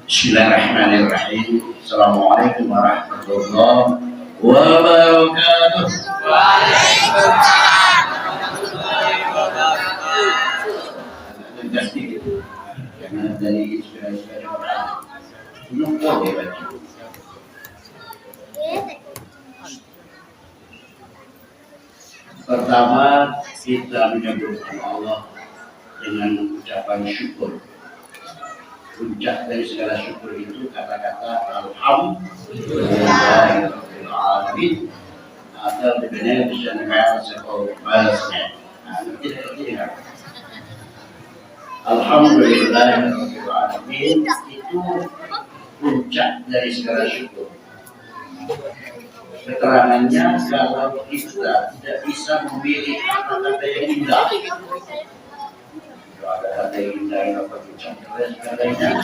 Bismillahirrahmanirrahim. Assalamualaikum warahmatullahi wabarakatuh. Waalaikumsalam warahmatullahi wabarakatuh. Karena dari inspirasi lupa ya baca. Pertama kita menyebutkan Allah dengan ucapan syukur. Puncak dari segala syukur itu kata-kata Alhamdulillahirabbil alamin atau dikenal dengan sebuah bahasa. Tidak. Alhamdulillahirabbil alamin itu puncak dari segala syukur. Keterangannya kalau kita tidak bisa memilih kata-kata yang indah. Ada kata yang indah yang dapat dicampur dan sebagainya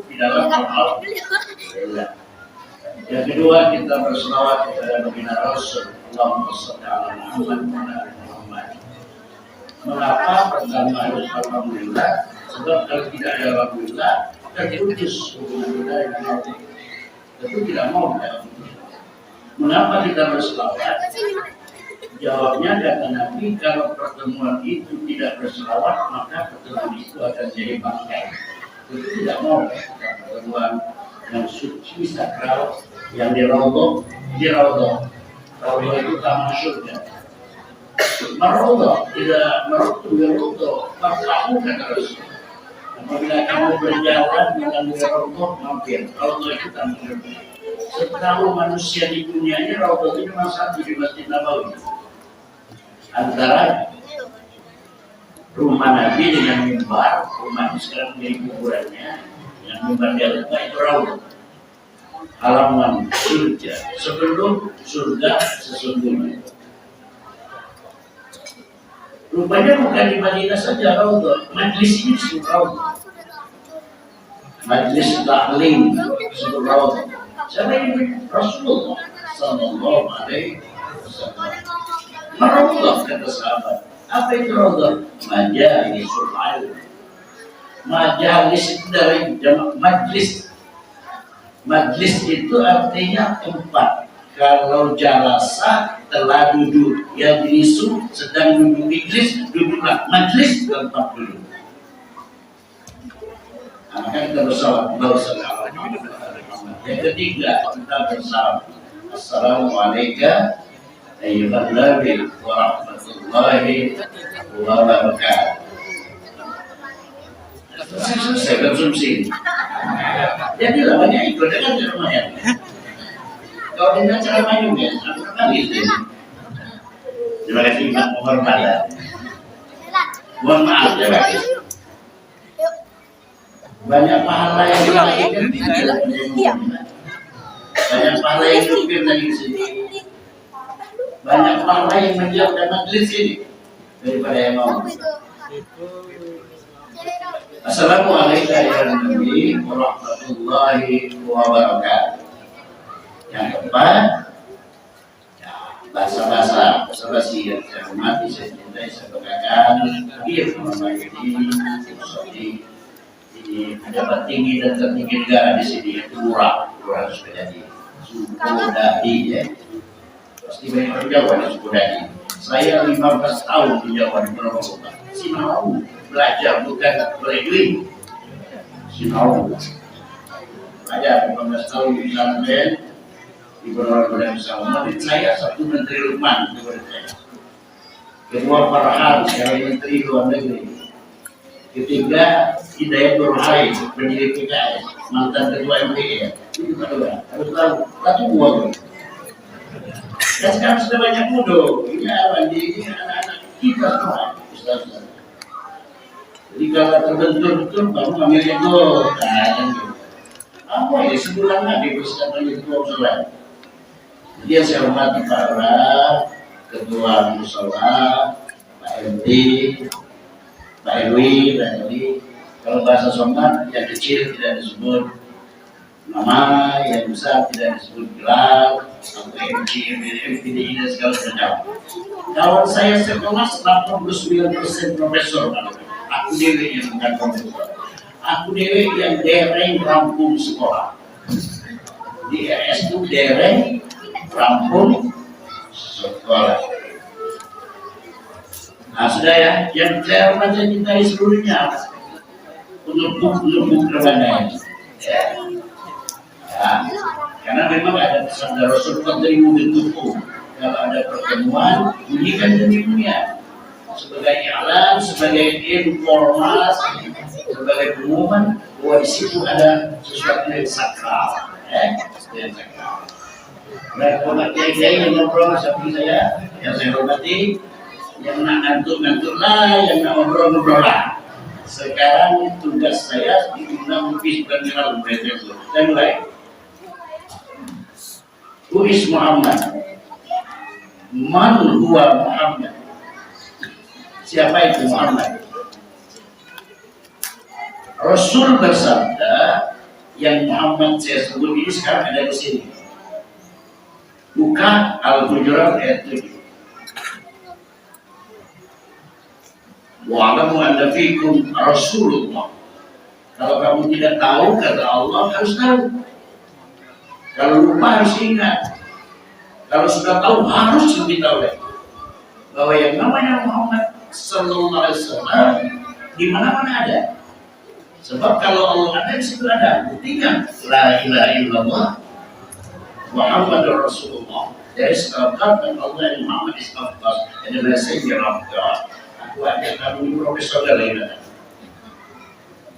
di dalam Alhamdulillah. Yang kedua kita berselawat kepada Nabi Rasul Allahumma shalli ala Muhammad wa ala Muhammad. Mengapa pertama harus Alhamdulillah? Sebab kalau tidak ada Alhamdulillah terputus hubungan kita dengan Allah. Tentu tidak mau kita. Mengapa kita berselawat? Jawabnya kata Nabi, kalau pertemuan itu tidak berselawat, maka pertemuan itu akan jadi bangkai. Itu tidak mau pertemuan yang suci sakral yang Raudhah itu taman surga. Raudhah tidak Raudhah, kamu kata Rasul. Apabila kamu berjalan dengan Raudhah, mampir. Raudhah itu taman surga. Setahu manusia di dunia ini Raudhah itu cuma satu di Masjid Nabawi. Antara rumah Nabi dengan mimbar, rumah ini sekarang menjadi kuburannya, yang mimbar di atas itu Raudhah, halaman surga sebelum surga sesungguhnya. Rupanya bukan di Madinah saja Raudhah, majlis ini disebut Raudhah, majlis taklim disebut Raudhah. Siapa ini? Rasulullah Sallallahu Alaihi Wasallam. Raudhah kata sahabat. Apa itu Raudhah? Majalisul ilm. Majalis itu dari jamak majlis. Majlis itu artinya tempat. Kalau jalasa telah duduk, yang jilisu sedang duduk majlis, duduklah. Majlis tempat duduk. Maka kita bersalawat. Yang ketiga kita bersalawat. Assalamualaikum ayyuhan nabi wa rahmatullahi wa barakatuh. Selesai konsumsi. Jadi lah banyak ikut dengan ceramahnya. Kalau dengan ceramahnya ya, aku kali itu. Terima kasih Pak, mohon maaf. Mohon maaf ya Pak. Banyak pahala yang diberikan. Banyak pahala yang diberikan dari sini. Banyak pahala yang menjawab dan majlis ini daripada yang mau. Assalamualaikum warahmatullahi wabarakatuh. Yang keempat, bahasa-bahasa basi yang saya hormati, saya cintai, saya banggakan. Hadir Muhammad ini pejabat tinggi dan tertinggi negara di sini, yaitu Lurah Sukadadi. Sukadadi ya. Pasti banyak orang Jawa di Sukadadi. Saya 15 tahun di Jawa di Pulau Kota. Sinau belajar bukan belajar. Sinau belajar 15 tahun di Pesantren di Pulau Kota Pesantren. Saya satu Menteri Lukman di saya. Kedua Farhan sebagai Menteri Luar Negeri. Ketiga Hidayat Nurhai pendiri PKS, mantan ketua MPR. Itu kedua. Harus tahu satu buah. Dan sekarang sudah banyak muda. Ini anak-anak kita semua. Jadi kalau terbentur betul baru ambil itu. Apa ya sebulan lagi bersama ketua usulan. Jadi yang saya hormati para ketua musola, Pak MD, Pak Erwi, Pak Erwi. Kalau bahasa Somad yang kecil tidak disebut nama, yang besar tidak disebut gelar, atau MG, MPD, dan segala macam. Kawan saya sekolah 89% profesor, aku diri yang bukan profesor. Aku dewe yang dereng rampung sekolah. Di RS itu dereng rampung sekolah. Nah sudah ya, yang saya hormati cintai seluruhnya untuk kerbandaan. Ya. Ya. Karena memang ada pesan dari Rasul Qadrimu bentukku. Kalau ada pertemuan, bunyikan bunyi-bunyian sebagai iklan, sebagai informasi, sebagai pengumuman bahwa di situ ada sesuatu yang sakral. Yang sakral. Dan hormati yang ngobrol seperti saya, yang saya hormati, yang nak ngantuk-ngantuk lah, yang nak ngobrol-ngobrol lah. Sekarang tugas saya diundang lebih general mereka itu. Saya mulai. Who is Muhammad? Man huwa Muhammad? Siapa itu Muhammad? Rasul bersabda, yang Muhammad saya sebut ini sekarang ada di sini. Buka Al-Hujurat ayat 7. Wa'alamu anna fikum Rasulullah. Kalau kamu tidak tahu, kata Allah, harus tahu. Kalau lupa harus ingat. Kalau sudah tahu harus lebih tahu lagi. Bahwa yang namanya Muhammad Sallallahu Alaihi Wasallam di mana-mana ada. Sebab kalau Allah ada di situ ada. Buktinya La ilaha illallah Muhammadur Rasulullah. Dari sekalian dan Allah yang Muhammad Istighfar. Ini bahasa Arab. Aku ada kamu profesor lain.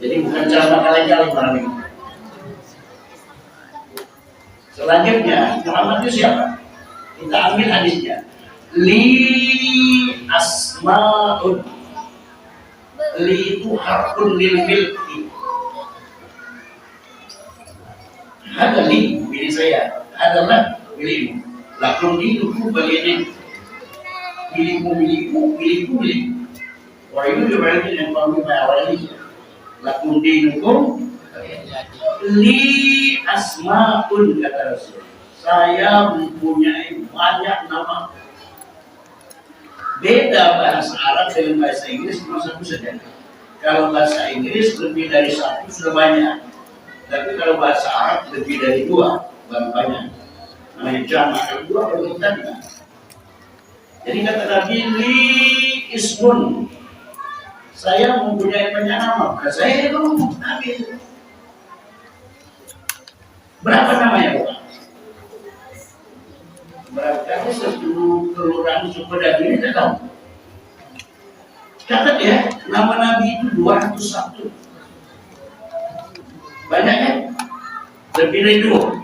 Jadi bukan cara kalian barang ini. Selanjutnya, Muhammad itu siapa? Kita ambil hadisnya. Li asma'un. Li itu harfun lil milki. Ada li, pilih saya. Adalah pilihmu. Lakum dinukum balidin. Pilihmu. Orang itu berarti yang kami bayar ini. Lakum dinukum li asma'un, kata Rasul. Saya mempunyai banyak nama. Beda bahasa Arab dengan bahasa Inggris cuma satu saja. Kalau bahasa Inggris lebih dari satu sudah banyak. Tapi kalau bahasa Arab lebih dari dua, baru banyak. Namanya jamak, kalau dua baru tanda. Jadi kata Nabi, li ismun. Saya mempunyai banyak nama. Saya itu Nabi. Berapa namanya Bapak? Berarti satu kelurahan Sukadadi ini tidak tahu. Catat ya, nama Nabi itu 201. Banyaknya? Lebih dari 2.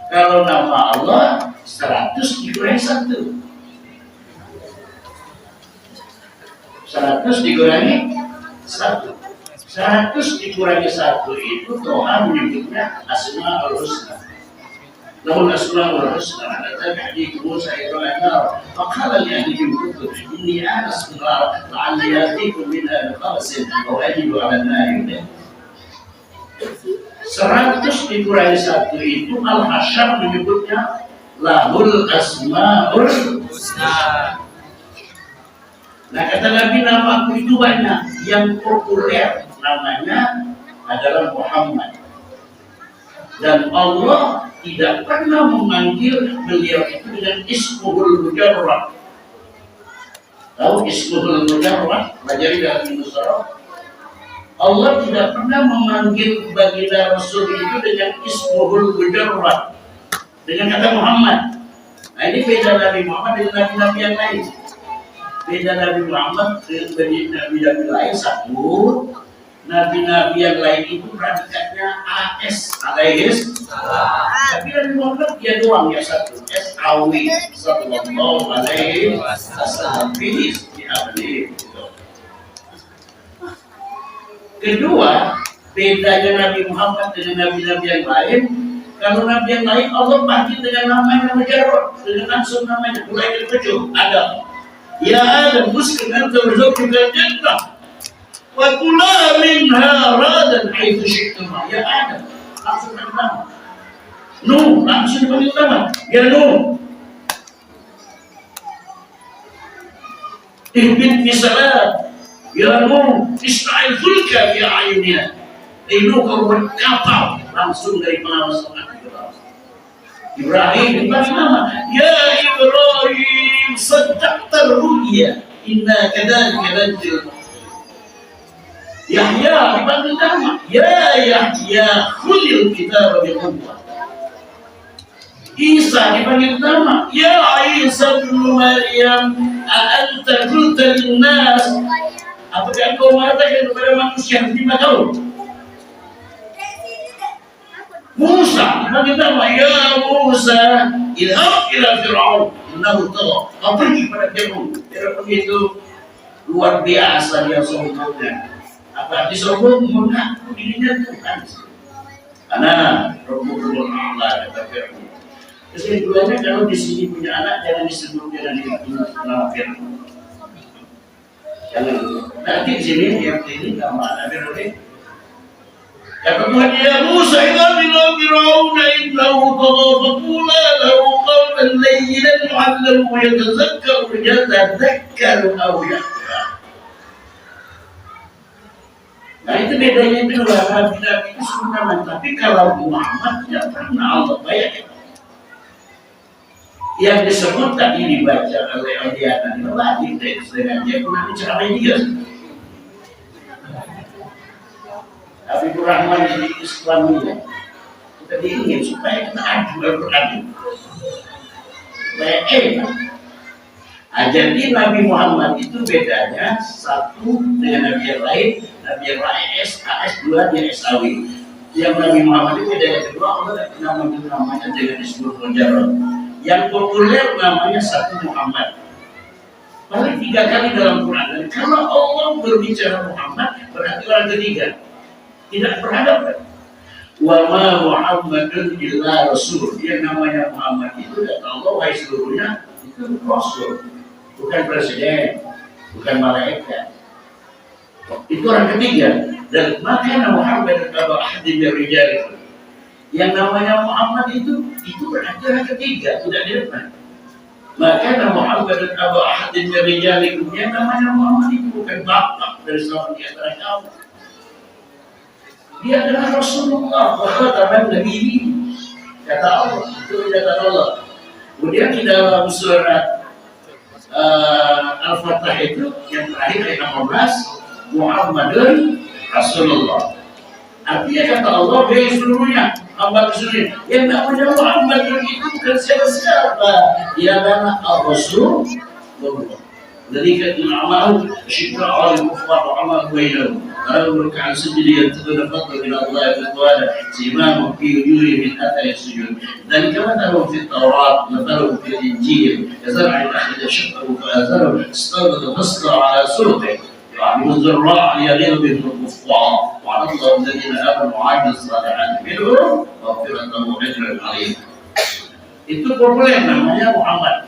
Kalau nama Allah 100 dikurangi 1. 100 dikurangi 1. 100 dikurangi 1 itu Tuhan menyebutnya Asma'ul Husna. Namun Asma'ul Husna ada tadi Musa Ibrahim. Faqala li ahli al-kutub inni anas nar la'alli yatikum min al-qasim aw ajidu 'ala an-nar. 100 dikurangi 1 itu Al-Hasyr menyebutnya Lahul Asma'ul Husna. Nah kata Nabi, namaku itu banyak. Yang populer namanya adalah Muhammad. Dan Allah tidak pernah memanggil beliau itu dengan Ismuhul Mujarrad. Tahu Ismuhul Mujarrad? Pelajari dalam Nusarah. Allah tidak pernah memanggil baginda Rasul itu dengan Ismuhul Mujarrad, dengan kata Muhammad. Nah ini beda Nabi Muhammad dengan Nabi-Nabi yang lain. Beda Nabi Muhammad dengan Nabi-Nabi lain satu. Nabi-Nabi yang lain itu predikatnya AS, alaihis. Tapi Nabi Muhammad dia doang ya satu. S-A-W, sallallahu alaihi wasallam. Finish, diambil. Kedua, bedanya Nabi Muhammad dengan Nabi-Nabi yang lain. Kalau Nabi yang lain Allah panggil dengan namanya mujarrad, dengan langsung namanya. Mulai dari tujuh Adam. Ya Adam, uskun anta wa zawjuka al-jannah. Wa kula minha radan haitsu syi'tuma. Ya Adam, langsung nama. Nuh, langsung dipanggil nama. Ya Nuh. Ihbit bi salam. Ya Nuh, isna'il fulka bi a'yunina. Itu korban kapal langsung dari pengalaman sholat Ibrahim dibagi nama, ya Ibrahim sadaqta ru'ya inna kadzalika najzil. Yahya dipanggil nama, ya Yahya khudil kitab bi quwwah. Isa dipanggil nama, ya Isa bin Maryam a'anta qulta lin-nas, apakah engkau mengatakan kepada manusia 5 tahun? Musa dipanggil nama, ya Musa idhab ila Fir'aun innahu tagha. Kau pergi pada Fir'aun. Fir'aun itu luar biasa, dia sombongnya. Apa disombong mengaku dirinya Tuhan. Karena Rabbul A'la kata Fir'aun. Kesimpulannya kalau di sini punya anak jangan disebut dengan nama Fir'aun. Jangan. Nanti di sini yang ini nama Fir'aun. Kata Tuhan, ya Musa idza bila Fir'aun innahu tagha faqula lahu qawlan layyinan la'allahu yatazakkaru yatadhakkaru aw yakhsha. Nah itu bedanya itu Nabi itu sunnaman, tapi kalau Muhammad tidak pernah Allah bayangkan. Yang disebut tadi dibaca oleh Adiana itu lagi teks dengan dia pernah diceramai dia. Habibur Rahman di Islam ini kita diingin supaya kita adil. Supaya enak. Jadi Nabi Muhammad itu bedanya satu dengan Nabi yang lain. Nabi yang lain SAS, dua dia SAW. Yang Nabi Muhammad itu beda yang kedua, Allah tidak pernah menyebut namanya dengan disebut mujarrad. Yang populer namanya satu Muhammad. Paling 3 kali dalam Quran. Dan kalau Allah berbicara Muhammad, berarti orang ketiga. Tidak berhadapan. Wa ma Muhammadun illa rasul. Yang namanya Muhammad itu kata Allah, wahai seluruhnya itu rasul, bukan presiden, bukan malaikat. Itu orang ketiga. Dan maka Muhammad aba ahadin min rijal. Yang namanya Muhammad itu berarti orang ketiga, tidak di depan. Maka Muhammad aba ahadin min rijal. Yang namanya Muhammad itu bukan bapak dari seorang di antara kaum. Dia adalah Rasulullah wa khataman nabiyyin. Kata Allah, itu kata Allah. Kemudian di dalam surat Al-Fatah itu yang terakhir ayat 16, Muhammadun Rasulullah. Artinya kata Allah bagi seluruhnya, hamba seluruhnya. Yang namanya Muhammadun itu bukan siapa-siapa. Dia adalah Rasulullah. Jadi kata amal syukra al kufar wa amal bainahum. Kalau ruk'an sujud yantaduna fadlan min Allah ta'ala simam fi wujuhihim min athari sujud. Dan kama tahu fi Taurat, مثلهم في الإنجيل كزرع أخرج شطه فآزره استغلظ فاستوى على سوقه يعلم الزراع ليغيظ بهم الكفار وعلى الله الذين آمنوا وعملوا الصالحات منهم مغفرة وأجر عظيم. Itu populer namanya Muhammad.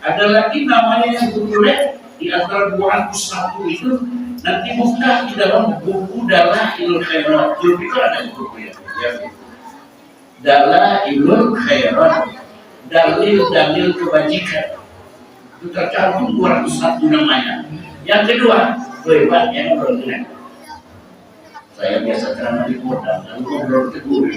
Ada lagi namanya yang populer di antara 201 itu nanti buka di dalam buku Dalailul Khairat. Itu ada buku ya. Dalailul Khairat, dalil-dalil kebajikan. Itu tercantum 201 namanya. Yang kedua, hebat yang berguna. Saya biasa ceramah di kota, lalu ngobrol ke guru.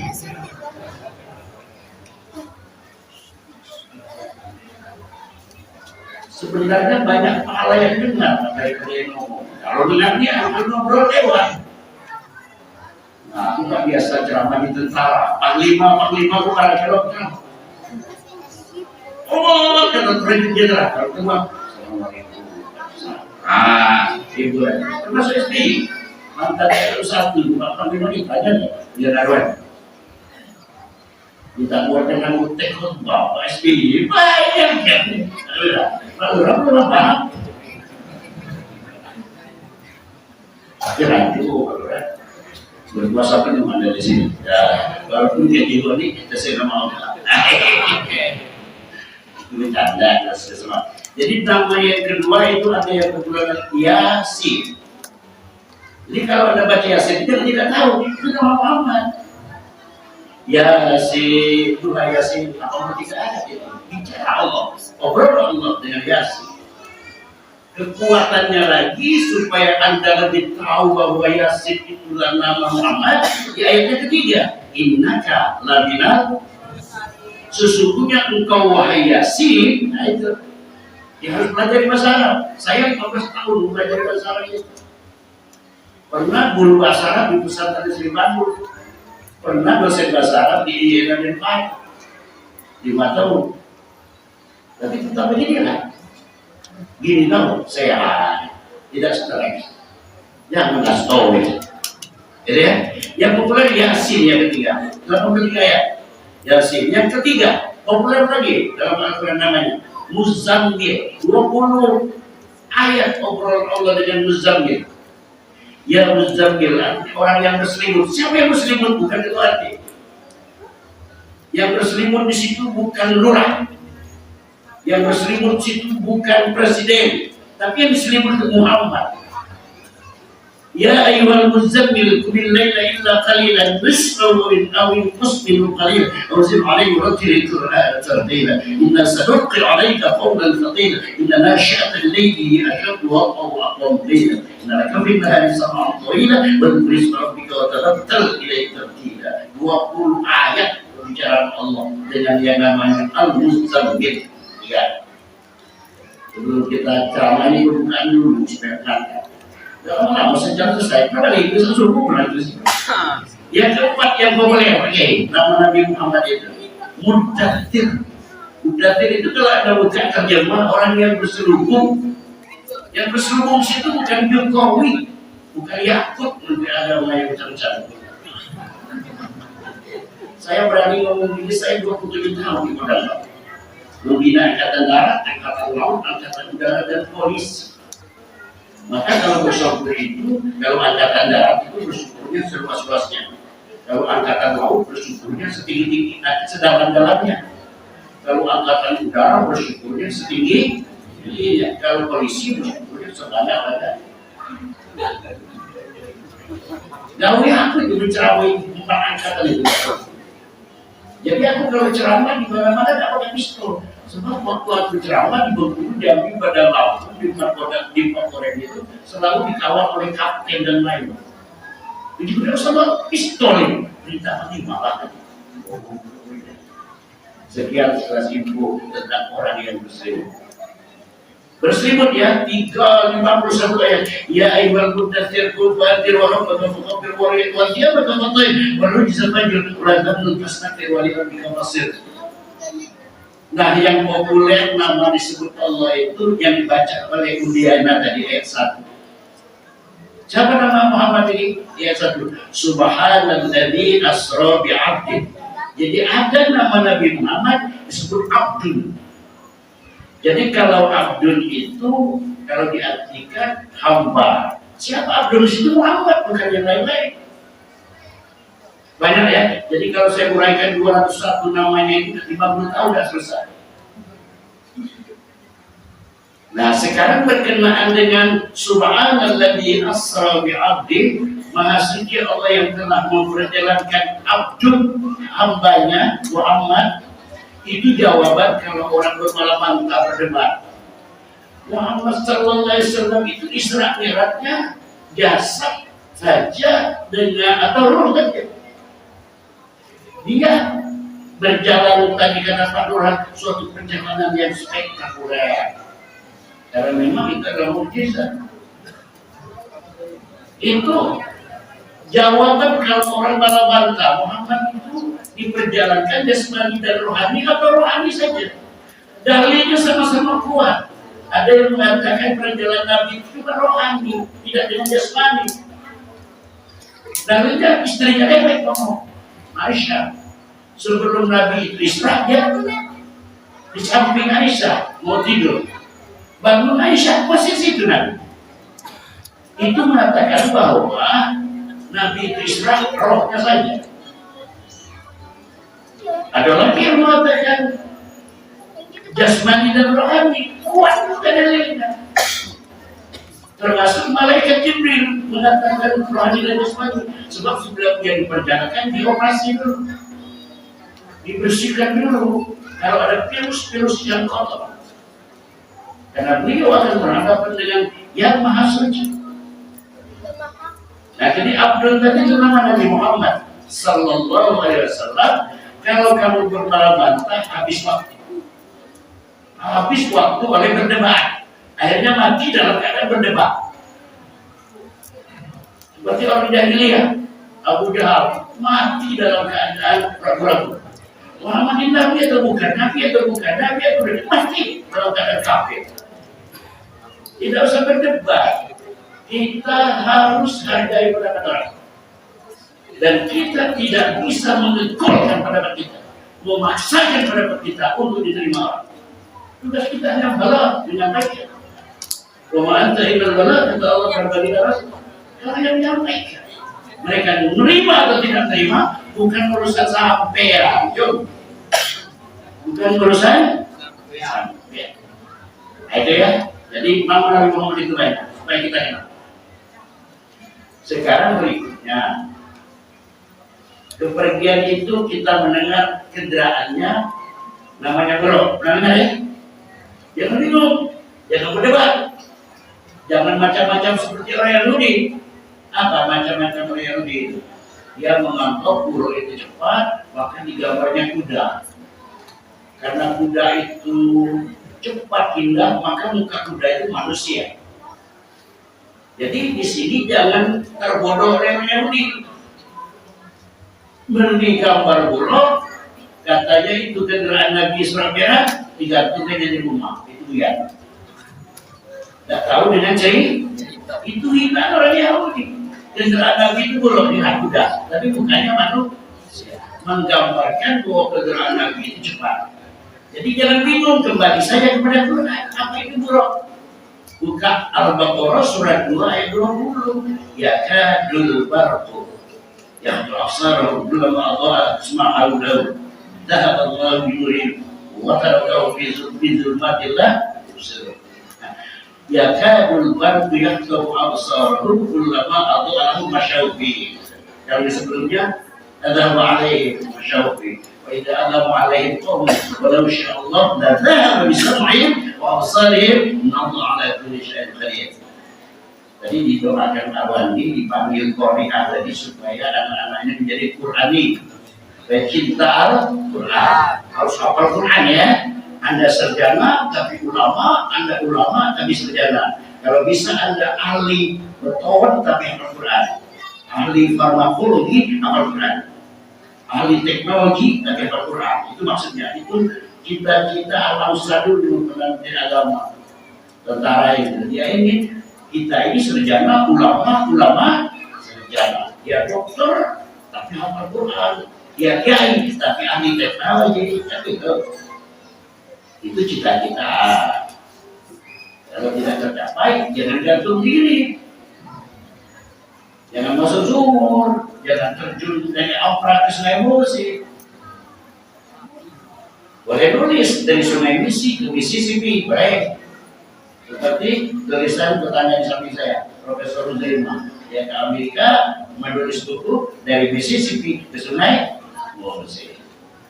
Sebenarnya banyak pahala yang dengar dari kalian ngomong. Kalau dengarnya akan ngobrol lewat. Nah, aku tak biasa ceramah di tentara. Panglima bukan kelokkan. Oh, kata Training Jenderal. Kalau cuma, Assalamualaikum. Ibu ya. Termasuk SBY. Mantan RU1, Pak Panglima ditanya nih, dia Darwan. Kita buat dengan mutek khutbah Pak SBY. Banyak ya. Orang paham. Kira itu berkuasa penuh ada di sini. Ya, walaupun dia jiwa ini kita saya mau. Itu bercanda semua. Jadi nama yang kedua itu ada yang kedua Yasin. Jadi kalau anda baca Yasin kita tidak tahu itu nama Muhammad. Yasin, Tuhan Yasin, apa tidak ada itu bicara Allah, obrol Allah dengan Yasin. kekuatannya lagi supaya Anda lebih tahu bahwa Yasin itulah nama Muhammad. Di ayatnya ketiga, innaka laminal, sesungguhnya engkau wahai Yasin. Nah itu dia harus belajar bahasa Arab. Saya 15 tahun belajar bahasa Arab itu. Pernah guru bahasa Arab di pesantren Sri Bandung, pernah dosen bahasa Arab di IAIN dan PAI 5 tahun. Tapi tetap begini kan? Gini tahu, saya tidak stres. Jangan ngasih tahu ya. Jadi ya, yang populer Yasin yang ketiga. 83 ya. Yasin yang ketiga, populer lagi dalam Al-Quran namanya Muzammil. 20 ayat obrolan Allah dengan Muzammil. Ya Muzammil, orang yang berselimut. Siapa yang berselimut? Bukan itu arti. Yang berselimut di situ bukan lurah. Yang berselimut di situ bukan presiden, tapi yang berselimut itu Muhammad. Ya ayyuhal muzammil qumil laila illa qalilan nisfahu aw inqus minhu qalil aw zid alayhi rattil qur'ana tartila inna sanulqi alayka qawlan thaqila inna nashi'ata al-layli ashaddu wat'an wa aqwam qila inna laka fi an-nahari sab'an tawila wa dhkur isma rabbika wa tabattal ilayhi tartila. 20 ayat pembicaraan Allah dengan yang namanya Al-Muzammil. Ya, sebelum kita ceramah ini bukan dulu supaya berangkat. Kalau lama sejam selesai, kenapa itu suruh berangkat? Yang keempat yang populer, oke, nama Nabi Muhammad itu Mudaththir. Mudaththir itu kalau ada bukan terjemah orang yang berselubung. Yang berselubung situ bukan Jokowi, bukan Yakub, lebih agama yang macam-macam. Saya berani ngomong ini, saya 27 tahun di Padang. Membina angkatan darat, angkatan laut, angkatan udara, dan polisi. Maka kalau bersyukur itu, kalau angkatan darat itu bersyukurnya seluas-luasnya. Kalau angkatan laut bersyukurnya setinggi-tinggi, sedalam-dalamnya. Kalau angkatan udara bersyukurnya setinggi, kalau polisi bersyukurnya sebanyak-banyak. Gawe aku itu menceramai 4 angkatan itu. Jadi aku kalau ceramah di mana-mana tidak pakai pistol. Sebab waktu aku ceramah di Bengkulu, diambil pada laut, di Makoren itu selalu dikawal oleh kapten dan lain. Jadi beliau sama pistol ini, berita mati malah. Sekian sekelas info tentang orang yang berselimut. Berselimut ya, 351 ayat. Ya ayyuhal mudaththir qum fa'anzir wa rabbaka fakabbir wa thiyabaka fatahhir wa rujza fahjur wa dhanna fastakbir wa li rabbika fasir. Nah, yang populer nama disebut Allah itu yang dibaca oleh Udiana tadi ayat 1. Siapa nama Muhammad ini? Ayat 1. Subhanalladzi asra bi'abdi. Jadi ada nama Nabi Muhammad disebut Abdul. Jadi kalau Abdul itu kalau diartikan hamba. Siapa Abdul itu? Muhammad, bukan yang lain-lain. Banyak ya. Jadi kalau saya uraikan 201 namanya itu 50 tahun sudah selesai. Nah, sekarang berkenaan dengan Subhanalladzi asra bi'abdi, Maha Suci Allah yang telah memperjalankan Abdul, hambanya Muhammad. Itu jawaban kalau orang bermalam-malam berdebat. Muhammad sallallahu alaihi wasallam itu Isra Mi'rajnya jasad saja dengan atau roh saja. Dia berjalan tadi kata Pak Nurhan suatu perjalanan yang spektakuler. Karena memang itu adalah mukjizat. Itu jawaban kalau orang malah bantah Muhammad itu diperjalankan jasmani dan rohani atau rohani saja. Dalilnya sama-sama kuat. Ada yang mengatakan perjalanan Nabi itu cuma rohani, tidak dengan jasmani. Dalilnya istrinya Ewek ngomong, Aisyah. Sebelum Nabi itu Isra, dia di samping Aisyah mau tidur. Bangun Aisyah posisi itu Nabi. Itu mengatakan bahwa Nabi itu Isra rohnya saja. Ada lagi yang mengatakan jasmani dan rohani kuat bukan dalilnya. Termasuk malaikat Jibril mengatakan rohani dan jasmani. Sebab sebelum dia diperjalanan dioperasi dulu, dibersihkan dulu. Kalau ada virus yang kotor, Karena beliau akan berhadapan dengan yang maha suci. Nah, jadi Abdul tadi itu nama Nabi Muhammad Sallallahu Alaihi Wasallam. Kalau kamu berbantah habis waktu. Habis waktu oleh berdebat. Akhirnya mati dalam keadaan berdebat. Seperti orang jahiliyah, Abu Jahal mati dalam keadaan ragu-ragu. Muhammad ini Nabi atau bukan? Nabi atau bukan? Nabi atau bukan? Mati dalam keadaan kafir. Tidak usah berdebat. Kita harus hargai pendapat orang. Dan kita tidak bisa mengekulkan pendapat kita, memaksakan pendapat kita untuk diterima orang. Tugas kita hanya balagh, menyampaikan. Wa ma anta illal balagh, kata Allah kepada Rasul. Kalian menyampaikan. Mereka menerima atau tidak menerima bukan urusan sampean, bukan urusan sampean. Itu ya. Jadi nama Nabi Muhammad itu banyak supaya kita kenal. Sekarang berikutnya, kepergian itu kita mendengar kendaraannya namanya bro, namanya ya. Jangan bingung, jangan berdebat, jangan macam-macam seperti orang Yahudi. Apa macam-macam orang Yahudi itu? Dia menganggap buruk itu cepat, maka digambarnya kuda. Karena kuda itu cepat indah, maka muka kuda itu manusia. Jadi di sini jangan terbodoh oleh orang Yahudi. Beri gambar buruk, katanya itu kendaraan Nabi Israel digantungkan di rumah, itu ya. Tidak tahu dengan cerita, itu hilang orang Yahudi. Kendaraan Nabi itu buruk dengan kuda, tapi bukannya manusia. Menggambarkan bahwa kendaraan Nabi itu cepat. Jadi jangan bingung, kembali saja kepada Quran. Apa itu buruk? Buka Al-Baqarah surat 2 ayat 20. Ya kadul barqu yang terasar belum Allah sema'al lahu dhahab Allah binurim wa tarakahu fi zulmatillah ya kadul barqu yahtabu absarahum kullama adha'ahum masyawfi. Yang sebelumnya adhabu alaihim masyawfi wa idza adhabu alaihim qawm walau sya'allah la dhahaba bisam'ihim wa absarihim inna Allah ala kulli syai'in qadir. Jadi didoakan Awandi, dipanggil Qori'ah tadi supaya anak-anaknya menjadi Qur'ani. Cinta Al-Quran, harus hafal Quran ya. Anda sarjana tapi ulama, Anda ulama tapi sarjana. Kalau bisa Anda ahli bertawon tapi hafal Quran, ahli farmakologi hafal Quran, ahli teknologi tapi hafal Quran. Itu maksudnya. Itu cita-cita al-Ustadz dulu penanti agama, tentara itu. Dia ingin kita ini sarjana, ulama sarjana. Dia dokter tapi hafal Quran. Dia kiai tapi ahli teknologi. Itu cita-cita. Kalau tidak tercapai, jangan gantung diri. Jangan masuk sumur, jangan terjun dari amprak ke Sungai Musi. Boleh nulis dari Sungai Musi ke Mississippi, baik. Seperti tulisan pertanyaan di samping saya, Profesor Uzaima, dia ke Amerika menulis buku dari Mississippi ke Sungai Musi.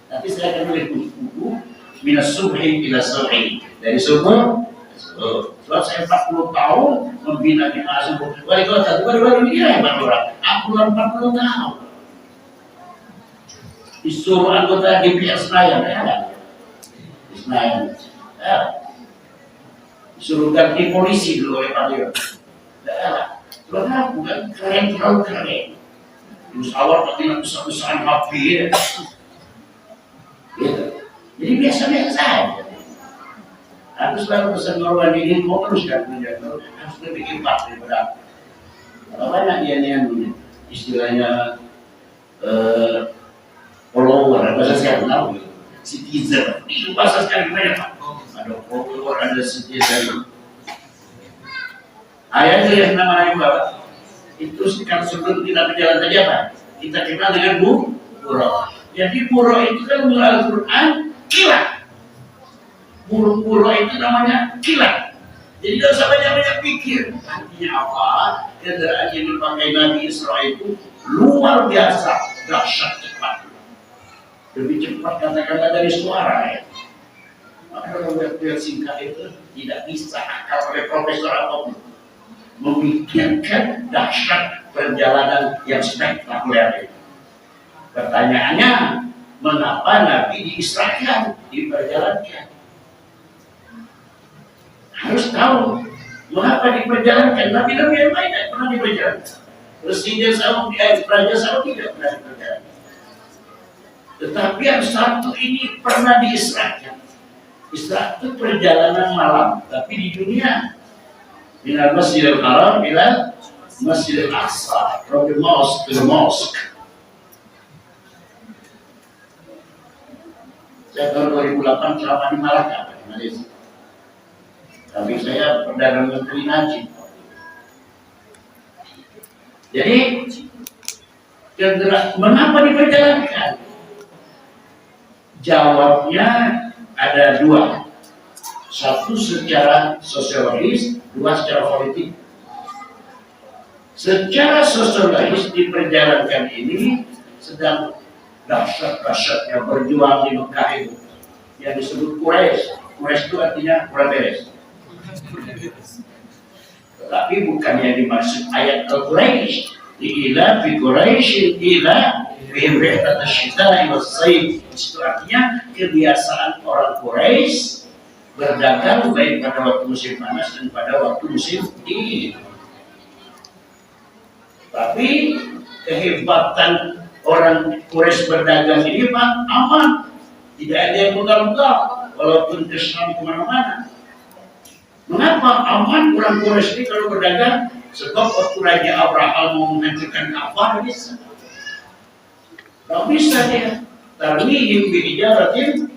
Nanti saya akan menulis buku Minas Subhi ila Subhi, dari subuh ke subuh. Sebab saya 40 tahun membina di subuh. Wali kota, baru-baru ini hebat orang. Aku 40 tahun. Disuruh anggota DPR Senayan, ya. Senayan, ya. Disuruh ganti polisi dulu oleh Pak Leo. Karena bukan keren, terlalu keren. Musyawarah nanti besar-besaran HP ya. Gitu. Jadi biasa-biasa saja. Aku selalu pesan korban ini mau teruskan menjaga, harus lebih impact daripada kalau banyak dia yang istilahnya follower, bahasa saya tahu citizen. Itu bahasa sekali banyak Pak. Ada follower, ada citizen. Ayat yang nama Nabi Bapak itu sekarang sebelum kita berjalan tadi apa? Kita kenal dengan buruk. Jadi buruk itu kan menurut Al-Quran kilat. Buruk-buruk itu namanya kilat. Jadi tidak usah banyak-banyak pikir. Artinya apa? Kendaraan yang dipakai Nabi Israel itu luar biasa, dahsyat cepat. Lebih cepat katakanlah dari suara ya. Maka dalam singkat itu tidak bisa akal oleh profesor apapun memikirkan dahsyat perjalanan yang spektakuler itu. Pertanyaannya, mengapa Nabi diisrakan, diperjalankan? Harus tahu mengapa diperjalankan. Nabi-nabi yang lain tidak pernah diperjalankan. Presiden Saudi, Raja Saudi tidak pernah diperjalankan. Tetapi yang satu ini pernah diisrakan. Isra itu perjalanan malam, tapi di dunia. Minal Masjidil Haram ila Masjidil Aqsa, from the mosque to the mosque. Saya tahun 2008 ceramah di Malaka, di Malaysia. Tapi saya Perdana Menteri Najib. Jadi, mengapa diperjalankan? Jawabnya ada dua. Satu secara sosiologis, dua secara politik. Secara sosiologis diperjalankan ini sedang dahsyat-dahsyatnya berjuang di Mekah itu yang disebut Quraisy. Quraisy itu artinya kurang beres. Tetapi bukan yang dimaksud ayat Al-Quraisy. Ila fi Quraisy ila bihim ri'at asy-syita'i was-sayf. Itu artinya kebiasaan orang Quraisy berdagang baik pada waktu musim panas dan pada waktu musim dingin. Tapi kehebatan orang Quraisy berdagang ini Pak aman, tidak ada yang buka-buka walaupun kesan kemana-mana. Mengapa aman orang Quraisy ini kalau berdagang? Sebab waktu Raja Abraham mau menghancurkan Ka'bah bisa. Tidak bisa dia. Tarmihim bi'ijaratin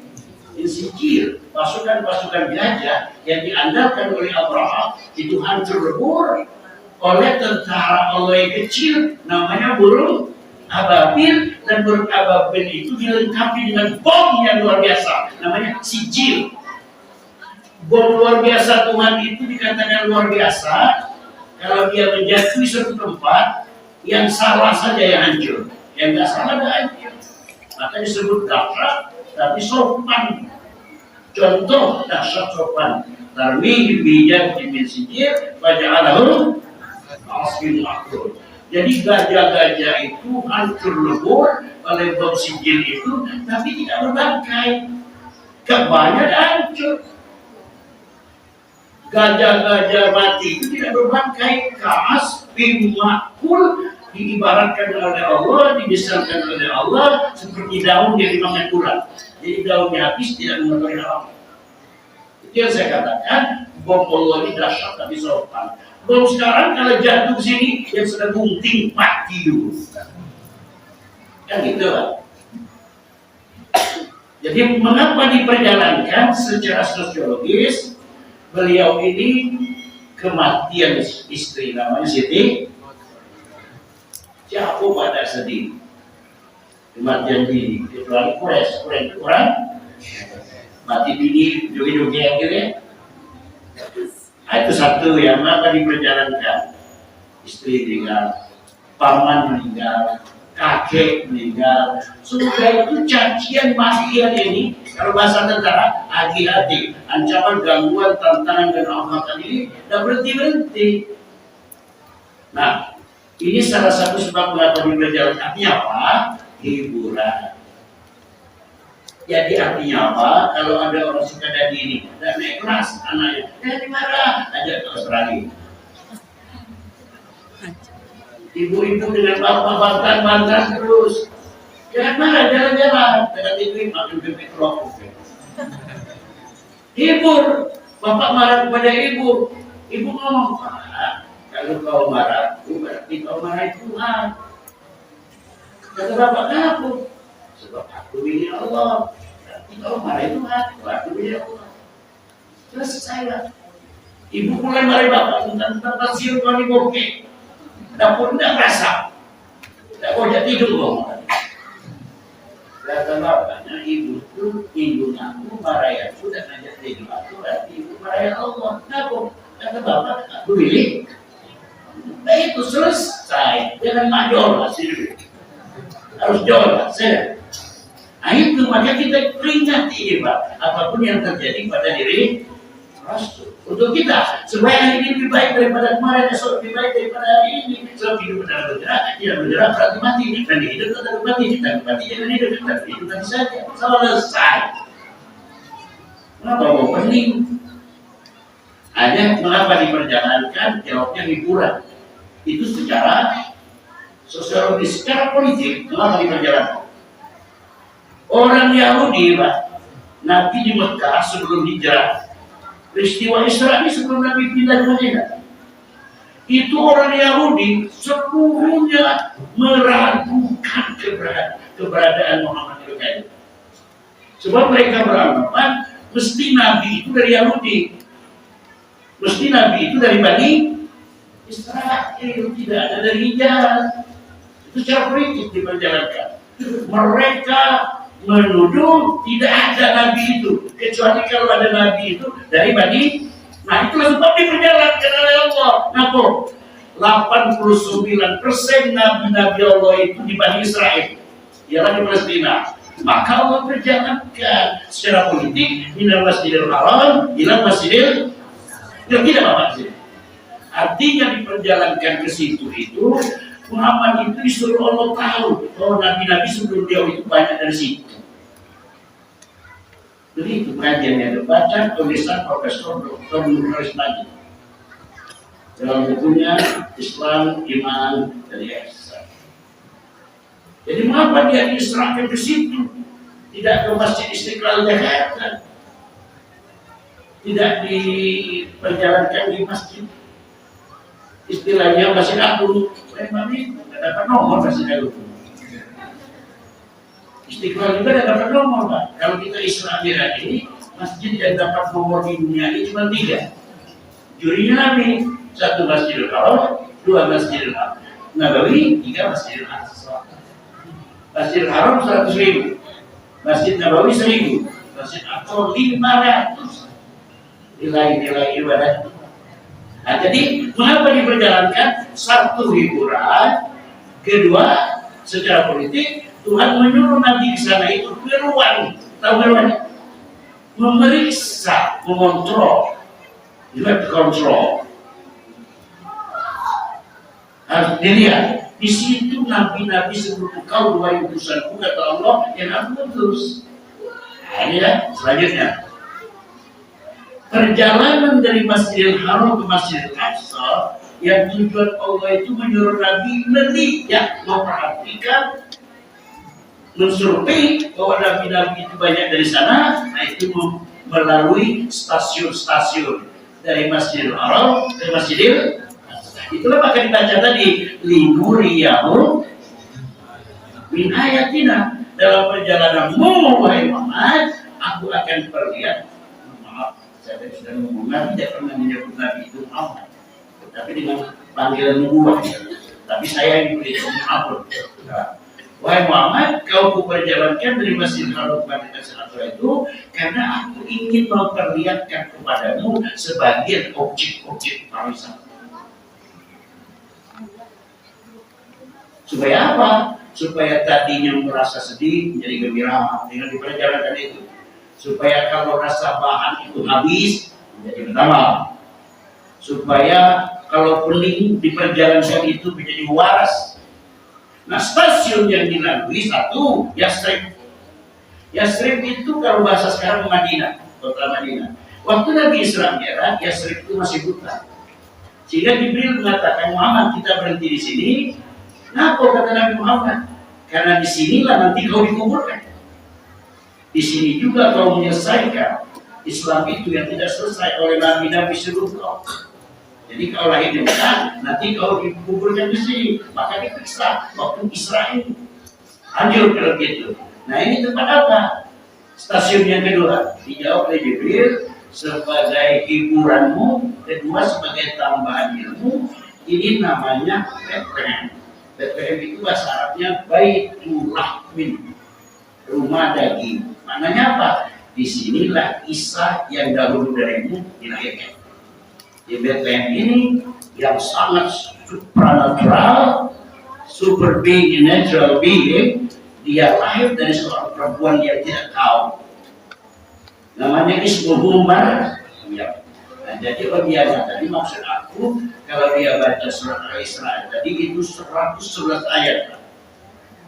insijir. Pasukan-pasukan gajah yang diandalkan oleh Abraham itu hancur lebur oleh tentara Allah yang kecil namanya burung ababil, dan burung ababil itu dilengkapi dengan bom yang luar biasa namanya sijil. Bom luar biasa Tuhan itu dikatakan luar biasa kalau dia menjatuhi suatu tempat yang salah saja yang hancur, yang tidak salah tidak hancur. Maka disebut dahsyat tapi sopan. Contoh dahsyat sopan. Tarmihim bi'ijaratin min sijil faja'alahu ka'asfin ma'kul. Jadi gajah-gajah itu hancur lebur oleh bom sijil itu, tapi tidak berbangkai. Ka'bahnya hancur. Gajah-gajah mati itu tidak berbangkai. Ka'asfin ma'kul diibaratkan oleh Allah, dibesarkan oleh Allah seperti daun yang dimakan ulat. Jadi daunnya habis tidak mengotori alam. Itu yang saya katakan, bom Allah ini dahsyat tapi sopan. Bom sekarang kalau jatuh sini yang sedang gunting mati dulu. Kan gitu Pak. Jadi mengapa diperjalankan secara sosiologis? Beliau ini kematian istri namanya Siti. Siapa pada sedih? Kematian bini, kecuali Quraisy itu orang mati bini, jogi-jogi yang gitu ya. Itu satu yang maka diperjalankan. Istri meninggal, paman meninggal, kakek meninggal. Sudah itu cacian makian ini. Kalau bahasa tentara, hati-hati. Ancaman, gangguan, tantangan dan amalkan ini tidak berhenti-berhenti. Nah, ini salah satu sebab mengapa diperjalankan. Artinya apa? Hiburan. Jadi artinya apa? Kalau ada orang suka dadi ini dan naik kelas anaknya, jadi marah, ajak ke Australia. Ibu-ibu dengan bapak bantan terus, jangan marah, jalan-jalan. Dengan itu makin bebek rokok. Hibur, bapak marah kepada ibu, ibu ngomong, kalau kau marah, berarti kau marah Tuhan. Kata bapak, kenapa? Sebab aku ini Allah. Berarti kau marah Tuhan, aku ini Allah. Selesai lah. Ibu mulai marah bapak tentang tafsir kau ini bokeh. Dapur tidak merasa, tidak boleh tidur ngomong. Kata bapaknya, ibu itu indung aku, marah aku, dan ajak tidur aku, berarti ibu marah Allah. Kenapa? Kata bapak, aku pilih. Nah itu selesai, jangan major hasil. Harus jawab hasil. Nah itu maka kita peringati Pak, apapun yang terjadi pada diri Rasul. Untuk kita, supaya hari ini lebih baik daripada kemarin, esok lebih baik daripada hari ini. Sebab hidup adalah bergerak, tidak bergerak berarti mati. Dan hidup tetap mati, dan mati jangan hidup, tapi hidup nanti saja. Selesai. Mengapa mau pening? Hanya mengapa diperjalankan? Jawabnya hiburan. Itu secara sosiologis, secara politik, mengapa diperjalankan? Orang Yahudi, Pak, Nabi di Mekah sebelum hijrah, peristiwa Isra ini sebelum Nabi pindah ke Madinah, itu orang Yahudi seluruhnya meragukan keberadaan Muhammad itu. Sebab mereka beranggapan mesti Nabi itu dari Yahudi, mesti Nabi itu dari Bani Israel, tidak ada dari Hijaz. Itu secara politik diperjalankan. Mereka menuduh tidak ada Nabi itu, kecuali kalau ada Nabi itu dari Bani. Nah itulah sebab diperjalankan oleh Allah. Kenapa? 89% Nabi-Nabi Allah itu di Bani Israel, ialah di Palestina. Maka Allah perjalankan secara politik minal Masjidil Haram ila Masjidil, tidak apa sih? Artinya diperjalankan ke situ itu Muhammad itu disuruh Allah tahu bahwa Nabi-Nabi sebelum dia itu banyak dari situ. Jadi itu kajian yang dibaca tulisan Profesor Dr. Nurul Ismail dalam bukunya Islam, Iman, dan Ihsan. Jadi mengapa dia diserahkan ke situ? Tidak ke Masjid Istiqlal Jakarta, tidak diperjalankan di masjid. Istilahnya Masjid Agung, tidak dapat nomor Masjid Agung. Istiqlal juga tidak dapat nomor, Pak. Kalau kita Isra Mi'raj ini, masjid yang dapat nomor di dunia ini cuma 3. Jurinya Nabi, 1 Masjidil Haram, 2 Masjidil Nabawi, 3 Masjidil Aqsa. Masjidil Haram 100.000, Masjid Nabawi 1.000, Masjid Aqsa 500. Nilai-nilai ibadah. Nah, jadi mengapa diperjalankan? Satu, hiburan. Kedua, secara politik Tuhan menyuruh Nabi di sana itu beruang, tahu beruang? Memeriksa, mengontrol, juga kontrol. Harus dilihat di situ Nabi-Nabi sebelum engkau 2 utusan kata Allah yang aku utus. Nah, ini ya selanjutnya. Perjalanan dari Masjidil Haram ke Masjidil Aqsa yang tujuan Allah itu menyuruh Nabi melihat, memperhatikan, mensurvei bahwa Nabi-Nabi itu banyak dari sana. Nah itu melalui stasiun-stasiun dari Masjidil Haram ke Masjidil Aqsa. Itulah maka dibaca tadi linuriyahu min ayatina, dalam perjalananmu wahai Muhammad aku akan perlihat. Saya sudah ngomong, Nabi tidak pernah menyebut Nabi itu Muhammad, tapi dengan panggilan nubuah. Tapi saya yang diberi Muhammad. Wahai Muhammad, kau kuperjalankan dari Masjidil Haram ke Masjidil Aqsa itu karena aku ingin memperlihatkan kepadamu sebagian objek-objek pariwisata. Supaya apa? Supaya tadinya merasa sedih menjadi gembira dengan diperjalankan itu. Supaya kalau rasa bahan itu habis menjadi bertambah, supaya kalau pening diperjalankan itu menjadi waras. Nah stasiun yang dilalui 1 Yasrib. Yasrib itu kalau bahasa sekarang Madinah, kota Madinah. Waktu Nabi Isra Mi'raj, Yasrib itu masih buta. Sehingga Jibril mengatakan, Muhammad kita berhenti di sini. Kenapa kata Nabi Muhammad? Karena di sinilah nanti kau dikuburkan. Di sini juga kau menyelesaikan Islam itu yang tidak selesai oleh Nabi-Nabi sebelum kau. Jadi kau lahir di Mekah, nanti kau dikuburkan di sini. Maka diperiksa waktu Israel hancur kalau gitu. Nah ini tempat apa? Stasiun yang kedua. Dijawab oleh Jibril, sebagai hiburanmu, kedua sebagai tambahan ilmu. Ini namanya Bethlehem. Bethlehem itu bahasa Arabnya Baitul Lahmin, rumah daging. Maknanya apa? Disinilah Isa yang dahulu darimu dilahirkan. Di Bethlehem ini yang sangat supernatural, super being, natural being, dia lahir dari seorang perempuan yang tidak tahu. Namanya Ismuhu Maryam. Nah, jadi dia tadi maksud aku, kalau dia baca surat Al-Isra tadi itu 100 surat ayat.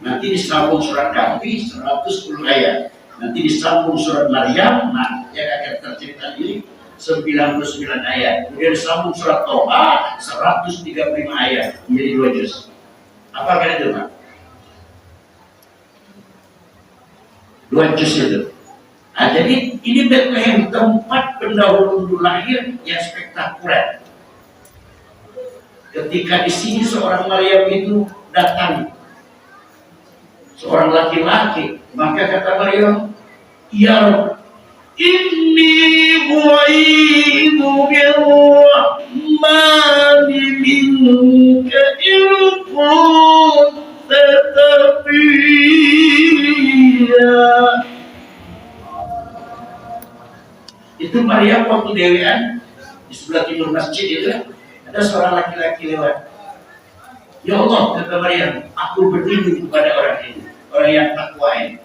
Nanti disambung surat Kahfi 110 ayat. Nanti disambung surat Maryam, nah yang akan tercerita ini 99 ayat. Kemudian disambung surat Toha 135 ayat menjadi 2 juz. Apa kalian itu, Pak? 2 juz itu. Nah, jadi ini Bethlehem, tempat pendahulu lahir yang spektakuler. Ketika di sini seorang Maryam itu datang, seorang laki-laki, maka kata Maryam, ya Rabb, inni bu'idu birrahmani minka ilkun tetapiya. Itu Maryam waktu dewean di sebelah timur masjid itu ada seorang laki-laki lewat. Ya Allah, kata Maryam, aku berlindung kepada orang ini, orang yang takwa ini.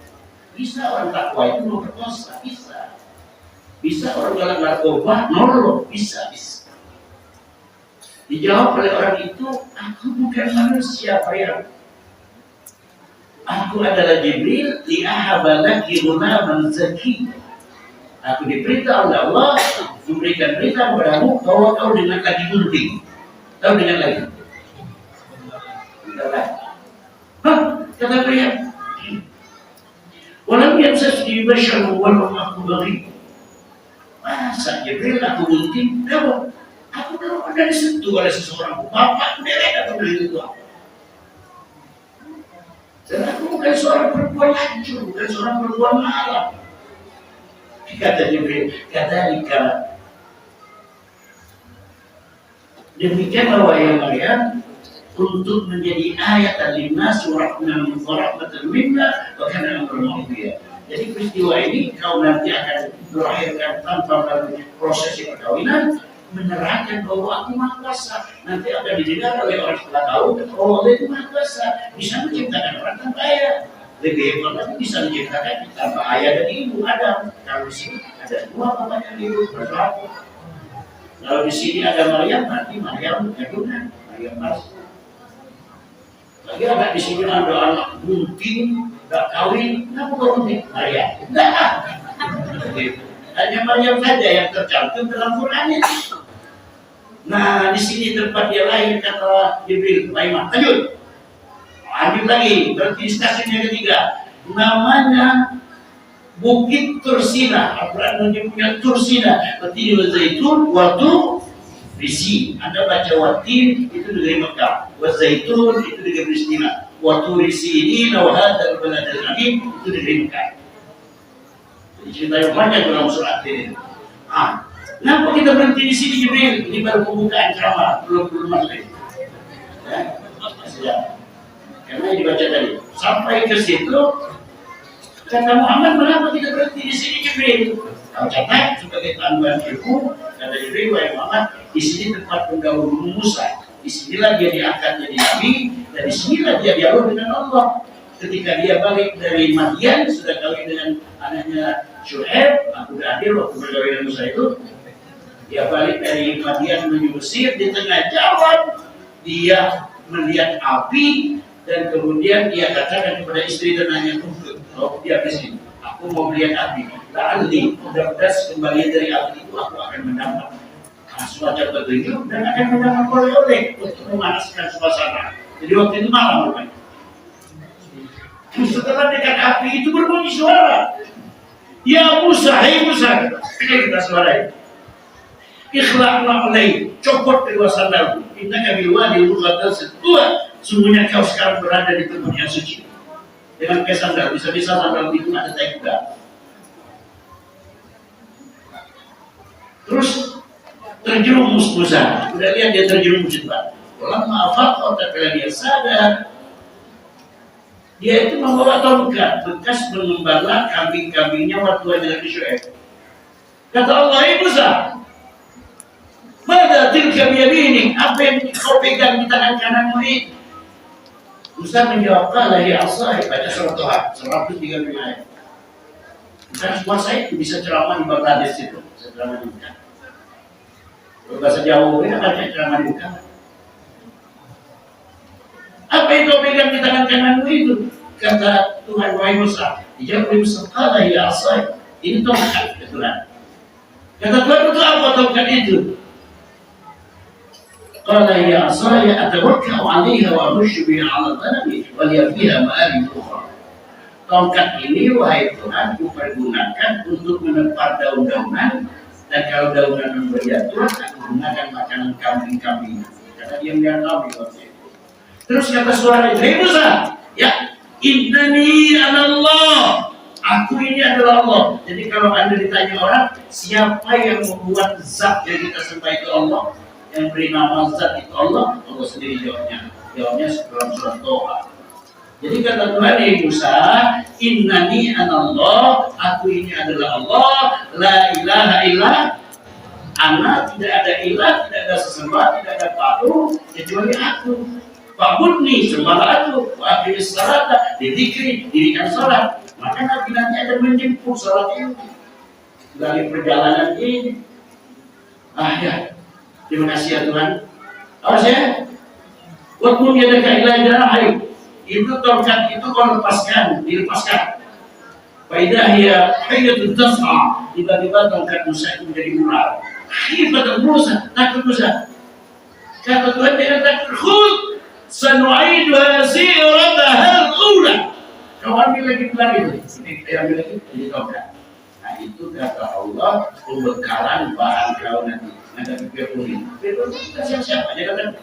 Bisa orang takwa itu memperkosa, bisa. Bisa orang jalan narkoba, nolong, bisa. Dijawab oleh orang itu, aku bukan manusia, Maryam. Aku adalah Jibril, li'ahabalaki ghulaman zaki. Aku diperintah oleh Allah memberikan berita kepadamu bahwa kau dengan lagi gunting. Tahu dengan lagi? Hah? Kata Maryam. Walam yamsasni basharun wa lam aku baghi. Masa Jibril aku gunting? Kamu? Aku belum pernah disentuh oleh seseorang. Bapak derek atau dari itu aku. Dan aku bukan seorang perempuan hancur, bukan seorang perempuan malam. Kata Jibril, kadzalika. Demikianlah wahai Maryam, untuk menjadi ayat linnas wa rahmatan minna wa kana amrun maqdiya. Jadi peristiwa ini kau nanti akan melahirkan tanpa melalui prosesi perkawinan, menerangkan bahwa aku Maha Kuasa. Nanti akan didengar oleh orang setelah tahu bahwa Allah itu Maha Kuasa, bisa menciptakan orang tanpa ayah. Lebih hebat lagi bisa menciptakan tanpa ayah dan ibu Adam. Kalau di sini ada 2 bapaknya ibu bersatu. Kalau di sini ada Maryam, berarti Maryam kandungan, Maryam masuk. Lagi ada di sini ada anak gunting, tak kawin, kenapa kau gunting? Maryam. Nah, hanya Maryam saja yang tercantum dalam Quran ini. Nah, di sini tempat dia lahir kata Jibril, Maimah, lanjut. Ambil lagi, berarti stasiunnya ketiga. Namanya Bukit Tursina. Al-Quran menyebutnya Tursina. Berarti Zaitun, waktu Risi. Anda baca Watin, itu negeri Mekah. Zaitun, itu negeri Palestina. Waktu Risi ini, Nawahad dan Baladil Amin, itu negeri Mekah. Jadi cerita yang banyak dalam surat ini. Kenapa kita berhenti di sini Jibril? Ini baru pembukaan ceramah, belum masuk. Ya. Karena dibaca tadi sampai ke situ kata Muhammad, kenapa kita berhenti di sini Jibril? Kau catat sebagai tambahan ilmu, kata Jibril, wahai Muhammad, di sini tempat pendahulu Musa. Di sinilah dia diangkat jadi nabi, dan di sinilah dia dialog dengan Allah. Ketika dia balik dari Madian, sudah kawin dengan anaknya Syuaib, aku udah hadir waktu berkawin dengan Musa itu. Dia balik dari Madian menuju Mesir, di tengah jalan dia melihat api. Dan kemudian dia katakan kepada istri dan nanya, kalau dia ke sini, aku mau melihat api. La'alli, mudah-mudahan kembali dari api itu aku akan mendapat semacam petunjuk dan akan mendapat oleh-oleh untuk memanaskan suasana. Jadi waktu itu malam bukan? Setelah dekat api itu berbunyi suara. Ya Musa, hei Musa, ini kita suara. Ikhla'na alaih, copot kedua sandalmu. Inna kami wadi muqaddas setua. Sungguhnya kau sekarang berada di tempat yang suci. Dengan pakai sandal, bisa-bisa sandal itu ada tai kuda. Terus terjerumus Musa. Sudah lihat dia terjerumus itu Pak. Kalau maaf, kalau dia sadar, dia itu membawa tongkat bekas mengembala kambing-kambingnya waktu ada Nabi Syuaib. Kata Allah, Musa, mana tilka biyaminik? Apa yang kau pegang di tangan kananmu ini? Musa menjawab, "Qala ya asai," baca surat Tuhan 135 ayat. Bukan kuasa itu bisa ceramah di Bangladesh itu, bisa ceramah di Mekah. Kalau bahasa Jawa ini ada ceramah di Mekah. Apa yang kau pegang di tangan kananmu itu? Kata Tuhan, wahai Musa. Dijawab oleh Musa, "Qala ya asai." Ini tongkat ya Tuhan. Kata Tuhan, untuk apa tongkat itu? Qala ya asai atawakkau 'alaiha wa amshi biha 'ala al-ghanami wa liya fiha ma'arib ukhra. Tongkat ini wahai Tuhan kupergunakan untuk menempar daun-daunan, dan kalau daunan berjatuh aku gunakan makanan kambing-kambing. Kata dia melihat kambing waktu itu. Terus kata suara itu, "Hei Musa, ya, innani anallah." Aku ini adalah Allah. Jadi kalau Anda ditanya orang, siapa yang membuat zat yang kita sembah itu Allah, yang beri nama zat itu Allah, Allah sendiri jawabnya. Jawabnya dalam surat Toha. Jadi kata Tuhan Musa, innani anallah, aku ini adalah Allah, la ilaha illa ana, tidak ada ilah, tidak ada sesembah, tidak ada patung kecuali aku. Fa'budni, sembahlah aku, wa aqimis salata, didikri, dirikan salat. Maka Nabi nanti akan menjemput salat ini dari perjalanan ini. Ya, terima kasih ya Tuhan. Awas ya. Waktu dia dekat ilah jahai, itu tongkat itu kau dilepaskan. Faidah ya hayyatun tas'a, tiba-tiba tongkat Musa itu menjadi ular. Khifatan Musa, takut Musa. Kata Tuhan, dia takut. Khud sanu'iduha sirataha al-ula. Kau ambil lagi ular itu, ambil lagi jadi tongkat. Nah itu kata Allah, pembekalan bahan kau nanti menghadapi Fir'aun. Fir'aun itu siapa-siapa aja kan?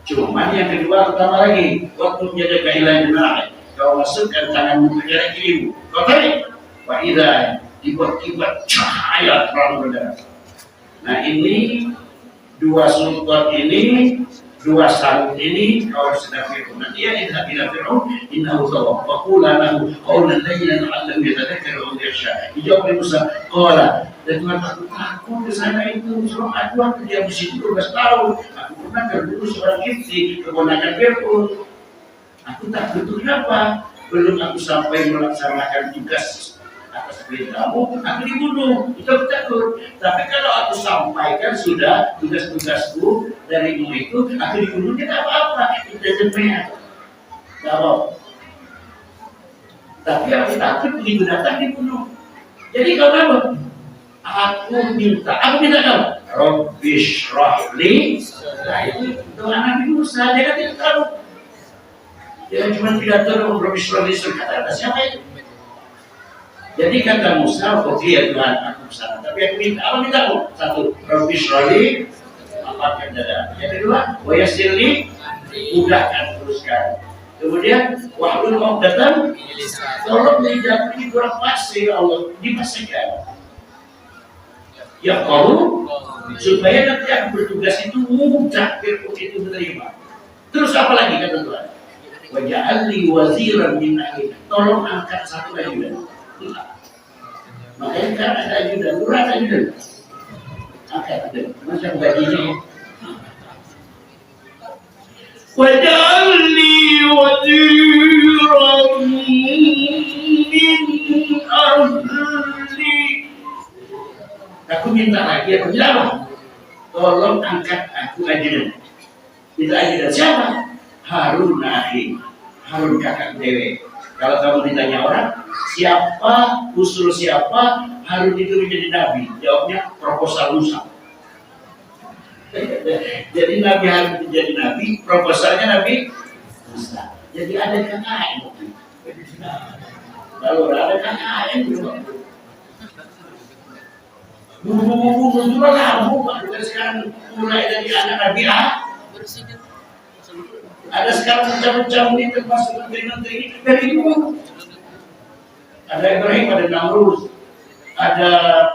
Cuma yang kedua utama lagi, waktu menjaga kailan benar, kau masukkan tanganmu ke jarak kirimu, kau tarik, wa idza tiba-tiba cahaya terang benderang. Nah ini dua sultan ini, dua sarung ini, kau sedang Fir'aun. Nanti ya idza ila Fir'aun innahu tawab, wa qula lahu qawlan layyinan la'allahu yatadhakkaru aw yakhsha. Dijawab oleh Musa, qala, dan Tuhan aku ke sana itu selama aku dia di situ 12 tahun. Aku pernah dulu seorang Kipti, keponakan Fir'aun. Aku tak butuh apa, belum aku sampai melaksanakan tugas atas perintahmu, aku dibunuh. Itu aku takut. Tapi kalau aku sampaikan sudah tugas-tugasku darimu itu, aku dibunuh tidak apa-apa. Itu jadinya tidak apa. Tapi aku takut begitu datang dibunuh. Jadi kalau apa? Aku minta kau, Rabbi shrah li. Nah itu doa Nabi Musa, dia kan tidak tahu. Dia cuma pidato Rabbi shrah li, kata siapa itu? Jadi kata Musa, oke ya Tuhan, aku kesana. Tapi aku minta, apa minta aku? Satu, Rabbi shrah li, lapangkan dada. Yang kedua, wa yassir li, mudahkan, teruskan. Kemudian, wahlul 'uqdatam, tolong lidahku dikurang pasir Allah, dipastikan. Ya kau, supaya nanti aku bertugas itu mudah Fir'aun itu menerima. Terus apa lagi kata Tuhan? Waj'alni waziran min ahli, tolong angkat satu ajudan. Makanya kan ada ajudan, murah ada ajudan. Angkat ajudan, macam gajinya. Waj'alni waziran min ahli. Aku minta lagi, aku bilang, tolong angkat aku ajudan. Itu ajudan siapa? Harun akhi, Harun kakak dewe. Kalau kamu ditanya orang, siapa, usul siapa, Harun itu menjadi nabi. Jawabnya proposal Musa. Jadi Nabi Harun menjadi nabi, proposalnya Nabi Musa. Jadi ada KKN. Kalau ada KKN juga. Buku-buku juga lama, bukan sekarang mulai dari anak Nabi A. Ada sekarang macam-macam ini termasuk menteri-menteri ini dari dulu. Ada Ibrahim, ada Namrud, ada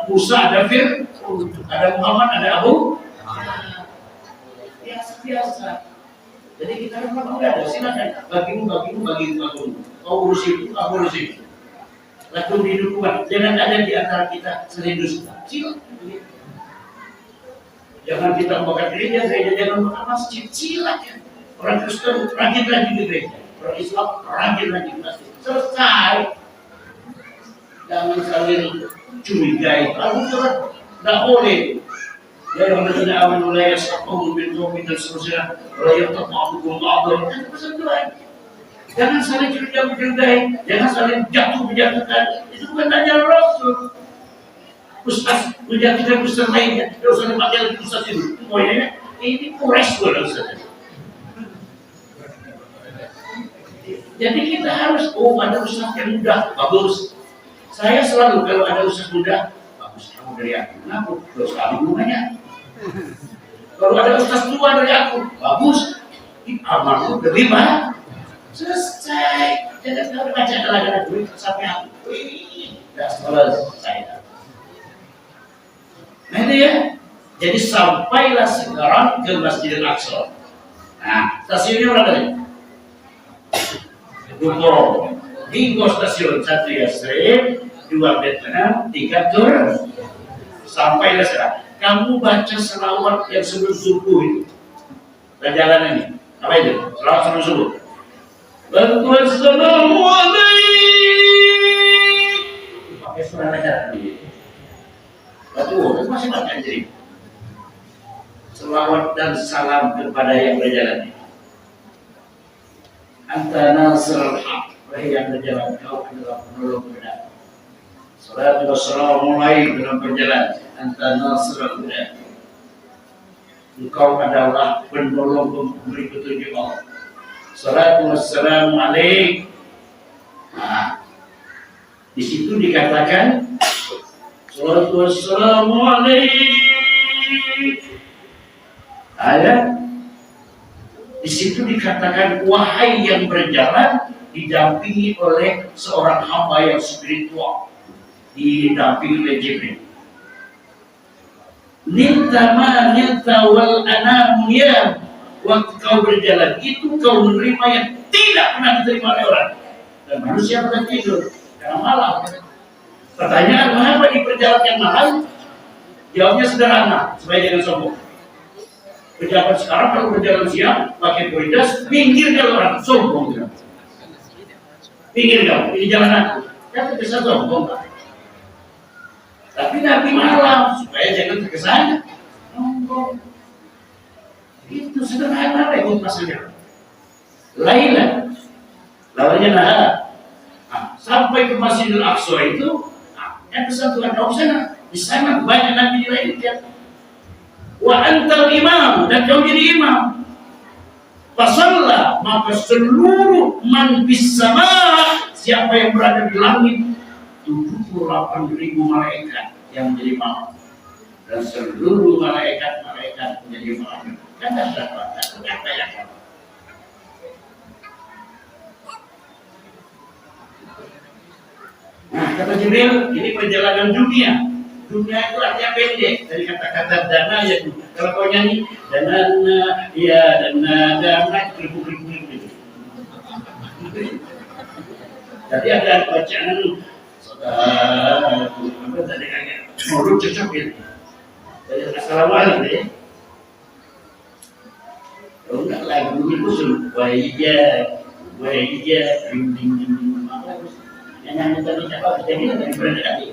Musa, ada Fir'aun, ada Muhammad, ada Abu. Biasa-biasa. Jadi kita memang ada, silakan bagimu, bagimu. Kau urus itu, aku urus itu. Lalu kehidupan, jangan ada di antara kita selain dusta. Jangan kita membuka gereja, jangan membuka masjid, silakan. Orang Kristen rajin-rajin di gereja, orang Islam rajin-rajin di masjid. Selesai. Jangan saling curigai. Al-Quran tidak boleh. Ya yang tidak aman wilayah sepuluh bin Tomi dan seterusnya. Wilayah terpadu Allah. Itu pesan Tuhan. Jangan saling curigai, jangan saling jatuh-menjatuhkan. Itu bukan ajaran Rasul. Ustaz menjatuhkan ustaz lainnya. Tidak usah dipakai lagi ustaz itu. Semuanya ini kures boleh ustaz. Jadi kita harus, ada ustaz yang muda, bagus. Saya selalu kalau ada ustaz muda, bagus kamu dari aku. Kenapa? Terus kamu banyak. Kalau ada ustaz tua dari aku, bagus. Amalku lebih banyak. Selesai. Jangan kau baca dalam duit sampai aku. Sudah selesai. Nah itu ya. Jadi sampailah sekarang ke Masjidil Aqsa. Nah, stasiunnya mana tadi? Bogor. Hingga stasiun 1 Yasrib, 2 Bethlehem, 3 Turun. Sampailah sekarang. Kamu baca selawat yang sebelum subuh itu. Dan jalan ini. Apa itu? Selawat sebelum subuh. Wassalamu alaikum. Pakai suara aja. Betul, masih baca jadi. Selawat dan salam kepada yang berjalan. Anta nasrul haq, wahai yang berjalan, kau adalah penolong benar. Salatu wassalamu mulai dalam berjalan. Anta nasrul huda. Engkau adalah penolong pemberi petunjuk Allah. Salatu wassalamu alaik. Nah, di situ dikatakan salatu wassalamu alaik. Ayat di situ dikatakan wahai yang berjalan didampingi oleh seorang hamba yang spiritual, didampingi oleh Jibril. Nintama nintawal anam ya. Waktu kau berjalan itu kau menerima yang tidak pernah diterima oleh orang. Dan manusia pernah tidur karena malam. Pertanyaan mengapa di perjalanan yang malam? Jawabnya sederhana supaya jangan sombong. Pejabat sekarang kalau berjalan siang pakai prioritas, pinggir kalau orang sombong. Pinggir kau, ini jalan aku. Kan bisa sombong. Tapi Nabi malam supaya jangan terkesan sombong. Itu sederhana ikut pasangnya. Laila, lawannya nahar. Sampai ke Masjidil Aqsa itu, yang kesatuan kau sana, di sana banyak Nabi dilahirkan. Wa antal imam, dan kau jadi imam. Fasallah, maka seluruh man bis sama, siapa yang berada di langit, 78.000 malaikat yang menjadi imam. Dan seluruh malaikat menjadi imam. Kan tak dapat, tak bayangkan. Nah, kata Jibril, ini perjalanan dunia. Dunia itu artinya pendek dari kata-kata dana ya. Kalau kau nyanyi dana, ya dana ribu gitu. Jadi ada bacaan apa tadi kayaknya mulut cocok gitu. Jadi assalamualaikum ya. Kalau enggak lagu itu wajah, ding. Yang nyanyi tadi siapa? Jadi dari berada tadi.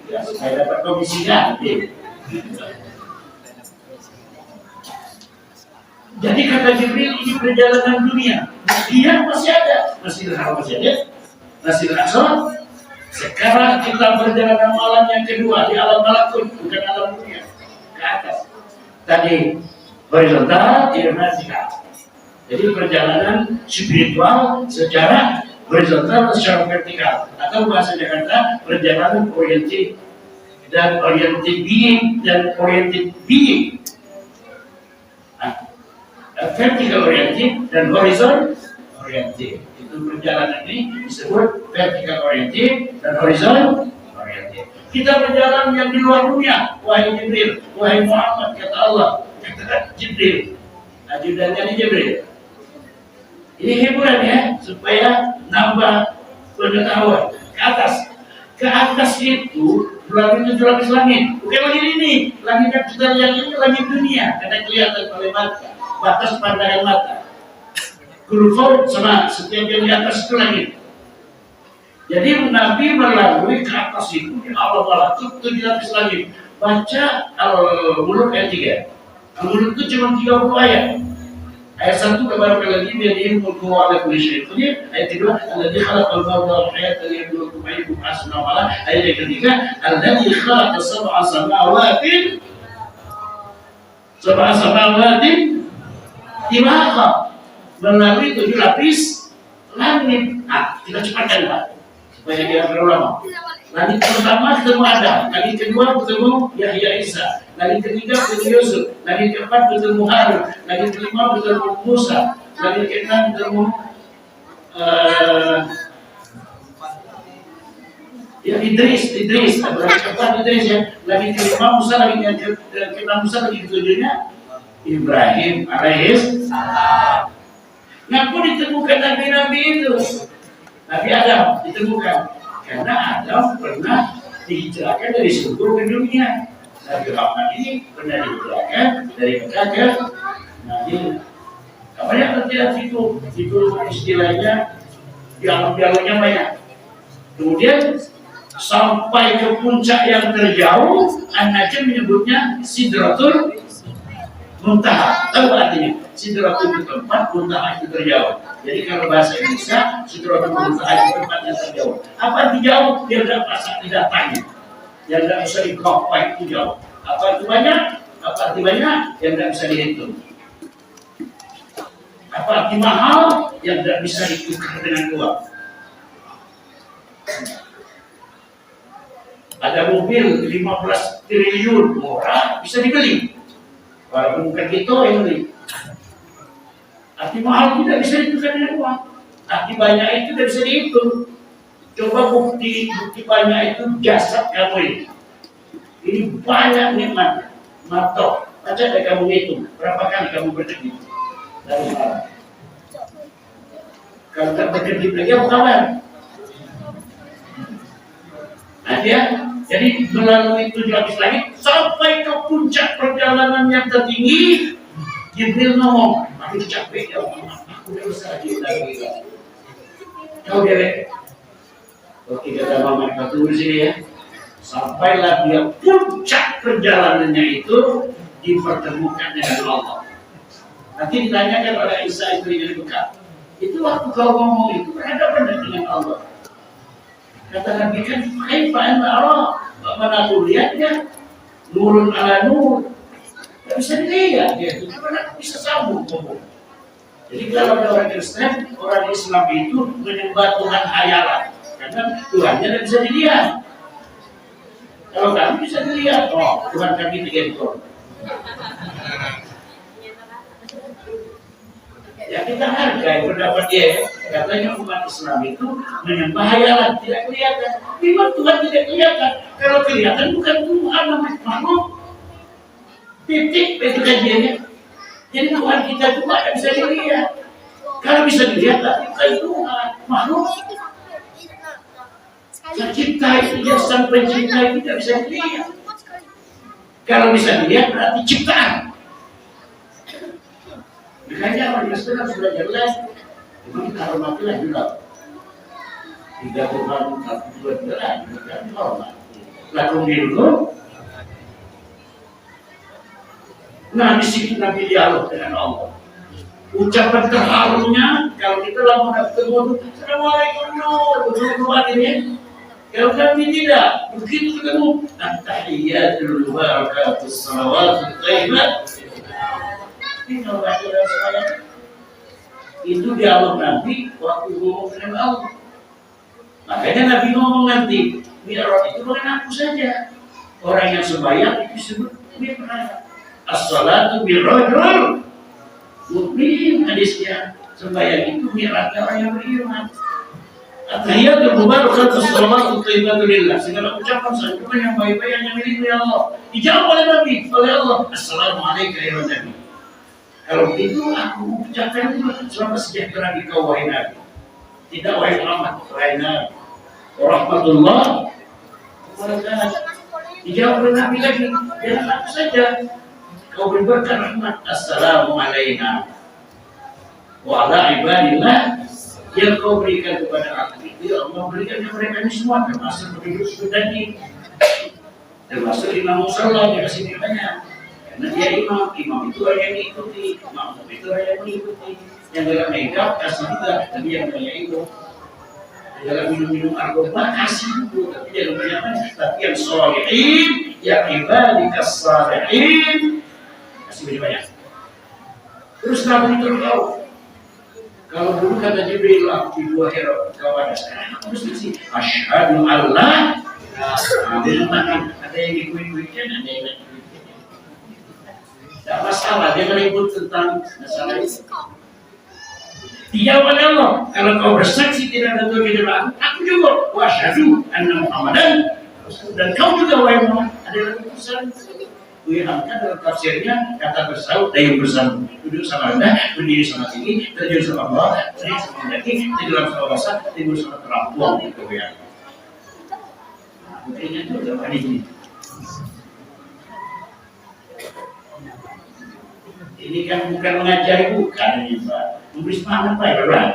Ya, saya dapat komisi ganti. Jadi kata Jibril ini perjalanan dunia. Dia masih ada, Masjidil Haram masih ada, Masjidil Aqsa. Sekarang kita perjalanan malam yang kedua di alam malakut, bukan alam dunia, ke atas. Tadi horizontal, di vertikal. Jadi perjalanan spiritual secara horizontal, secara vertikal. Atau bahasa Jakarta perjalanan oriented dan oriented being dan oriented being. Vertical oriented dan horizon oriented. Itu perjalanan ini disebut vertical oriented dan horizon oriented. Kita berjalan yang di luar dunia. Wahai Jibril, wahai Muhammad, kata Allah, kata Jibril, ajudannya ini Jibril. Ini hiburan ya, supaya nambah pengetahuan. Ke atas itu Langit 7 lapis langit. Bukan langit ini. Langit yang kita lihat ini langit dunia. Karena kelihatan oleh mata. Batas pandangan mata. Kulufur sama setiap yang di atas itu langit. Jadi Nabi melalui ke atas itu Allah 7 lapis langit. Baca Al-Mulk ayat 3. Al-Mulk itu cuma 30 ayat. Ayat 1 kepada lagi dia ilmu ala kulli syai' qadir. Ayat 2 alladzi khalaqal mauta wal hayata liyabluwakum ayyukum ahsanu amala. Ayat yang ketiga alladzi khalaqa sab'a samawatin tibaqa. Melalui 7 lapis langit. Nah, kita cepatkan Pak supaya dia berulama. Langit pertama ketemu Adam, langit kedua ketemu Yahya Isa, langit ketiga ketemu Yusuf, langit keempat ketemu Harun, langit kelima ketemu Musa, langit keenam ketemu Idris, berarti keempat Idris ya, langit kelima Musa, langit keenam Musa, langit ketujuhnya Ibrahim alaihissalam. Ngaku ditemukan nabi-nabi itu, Nabi Adam ditemukan. Karena Adam pernah dihijrahkan dari surga ke dunia. Nabi Muhammad ini pernah dihijrahkan dari Mekah ke Madinah. Banyak terjadi itu istilahnya dialog-dialognya banyak. Kemudian sampai ke puncak yang terjauh, An-Najm menyebutnya Sidratul Muntaha. Tahu artinya? Sidratul itu tempat, Muntaha itu terjauh. Jadi kalau bahasa Indonesia, Sidratul Muntaha itu tempat yang terjauh. Apa arti jauh? Dia tidak pasang di datanya. Yang tidak bisa dikopai itu jauh. Apa arti banyak? Apa arti banyak? Yang tidak bisa dihitung. Apa arti mahal? Yang tidak bisa ditukar dengan uang. Ada mobil 15 triliun murah bisa dibeli. Walaupun bukan kita yang beli. Arti mahal tidak bisa ditukar dengan uang. Arti banyak itu tidak bisa dihitung. Coba bukti banyak itu jasad kamu ini. Ini banyak nikmat. Matok. Baca deh kamu hitung. Berapa kali kamu berkedip dari malam. Kalau tak berkedip lagi apa kabar? Nah dia, jadi melalui 7 lapis langit sampai ke puncak perjalanan yang tertinggi, Jibril ngomong, aku capek ya Allah, aku udah besar di lagi. Kau dewek. Oke kata Mama kita tunggu sini ya. Sampailah dia puncak perjalanannya itu dipertemukan dengan Allah. Nanti ditanyakan oleh Isa itu di Mekah. Itu waktu kau ngomong itu berhadapan dengan Allah. Kata Nabi kan, kaifa anta ara? Mana aku lihatnya? Nurun ala nur. Tidak bisa dilihat dia itu. Karena bisa sambung ngomong. Jadi kalau ada orang Kristen, orang Islam itu menyembah Tuhan hayalan. Karena Tuhannya tidak bisa dilihat. Kalau kami bisa dilihat, oh Tuhan kami 3 ekor. Ya kita hargai pendapat dia. Katanya umat Islam itu menyembah hayalan, tidak kelihatan. Memang Tuhan tidak kelihatan. Kalau kelihatan bukan Tuhan, namanya makhluk. Titik itu kajiannya. Jadi Tuhan kita cuma tidak bisa dilihat. Kalau bisa dilihat, tapi bukan Tuhan, makhluk. Pencipta itu dia sang pencipta itu tidak bisa dilihat. Kalau bisa dilihat berarti ciptaan. Makanya orang Kristen harus belajar lagi. Memang kita hormatilah juga. 3 Tuhan, 1, 2, 3, kita hormat. Lakum dinukum. Nah di situ Nabi dialog dengan Allah. Ucapan terharunya kalau kita lama ketemu, Assalamualaikum Nur, ini. Kalau kami tidak, begitu ketemu, at-tahiyyatul barakatus salawatul thayyibat. Ini kalau saya itu dialog Nabi waktu ngomong dengan Allah. Makanya Nabi ngomong nanti, Mi'raj itu bukan aku saja. Orang yang sembahyang itu disebut Mi'raj. As-salatu birrajul mu'min, hadisnya. Sembahyang itu Mi'rajnya orang yang beriman. At-tahiyyatul barakatus salawatul thayyibatu lillah. Segala ucapan saya yang baik-baik hanya milik Allah. Dijawab oleh Nabi, oleh Allah. Assalamualaikum ya Nabi. Kalau itu aku ucapkan selamat sejahtera di kau wahai Nabi. Tidak wahai Muhammad, wahai Nabi. Warahmatullah wabarakatuh. Dijawab oleh Nabi lagi, dengan apa saja kau berikan rahmat. Assalamualaikum wa ala ibadillah yang kau berikan kepada aku itu Allah berikan kepada kami semua, termasuk penduduk Sudani, termasuk imam musola yang kasih banyak. Karena dia imam itu ada yang ikuti, imam itu ada yang mengikuti. Yang dalam makeup kasih juga, tapi yang banyak itu. Dalam minum-minum narkoba kasih juga, tapi yang banyak, tapi yang sholihin, yang ibadikas sholihin kasih banyak. Terus kamu itu tahu, kalau dulu kata Jibril di dua hero kawan, sekarang aku harus kasih asyhadu Allah. Ada yang dikuit-kuitkan, ada yang dikuit-kuitkan. Tidak masalah, dia meribut tentang masalah itu. Dijawab oleh Allah, kalau kau bersaksi tidak ada Tuhan di dalam aku juga wasyhadu anna Muhammadan dan kau juga wahai Muhammad adalah utusan. Dia angkat dalam tafsirnya kata bersau dan bersambung, duduk sama rendah, berdiri sama tinggi, terjun sama bawah, terjun sama mendaki, tidur sama basah, tidur sama terapung itu ya. Mungkinnya itu adalah ini. Ini kan bukan mengajari, bukan ini Pak. Memberi semangat Pak, ya,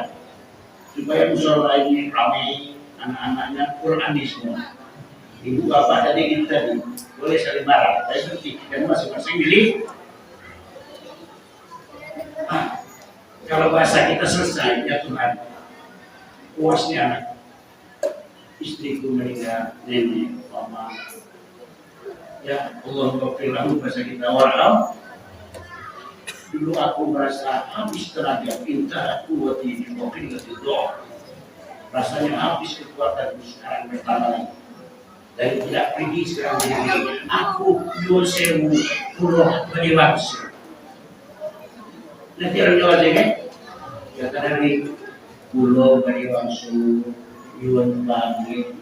supaya musola ini ramai, anak-anaknya Qurani semua. Ibu bapak tadi kita boleh saling marah, saya ngerti, dan masing-masing milih. Kalau bahasa kita selesai, ya Tuhan, puasnya anak, istriku meninggal, nenek, mama, ya Allah berfirman bahasa kita walau. Dulu aku merasa habis tenaga, pintar aku buat ini, mungkin lebih doa. Rasanya habis kekuatanku sekarang bertambah lagi. Dan tidak pergi sekarang jadi aku 2010 berdiwaksu. Nanti orang Jawa aja kan? Kata dari pulau berdiwaksu, yuan bangkit,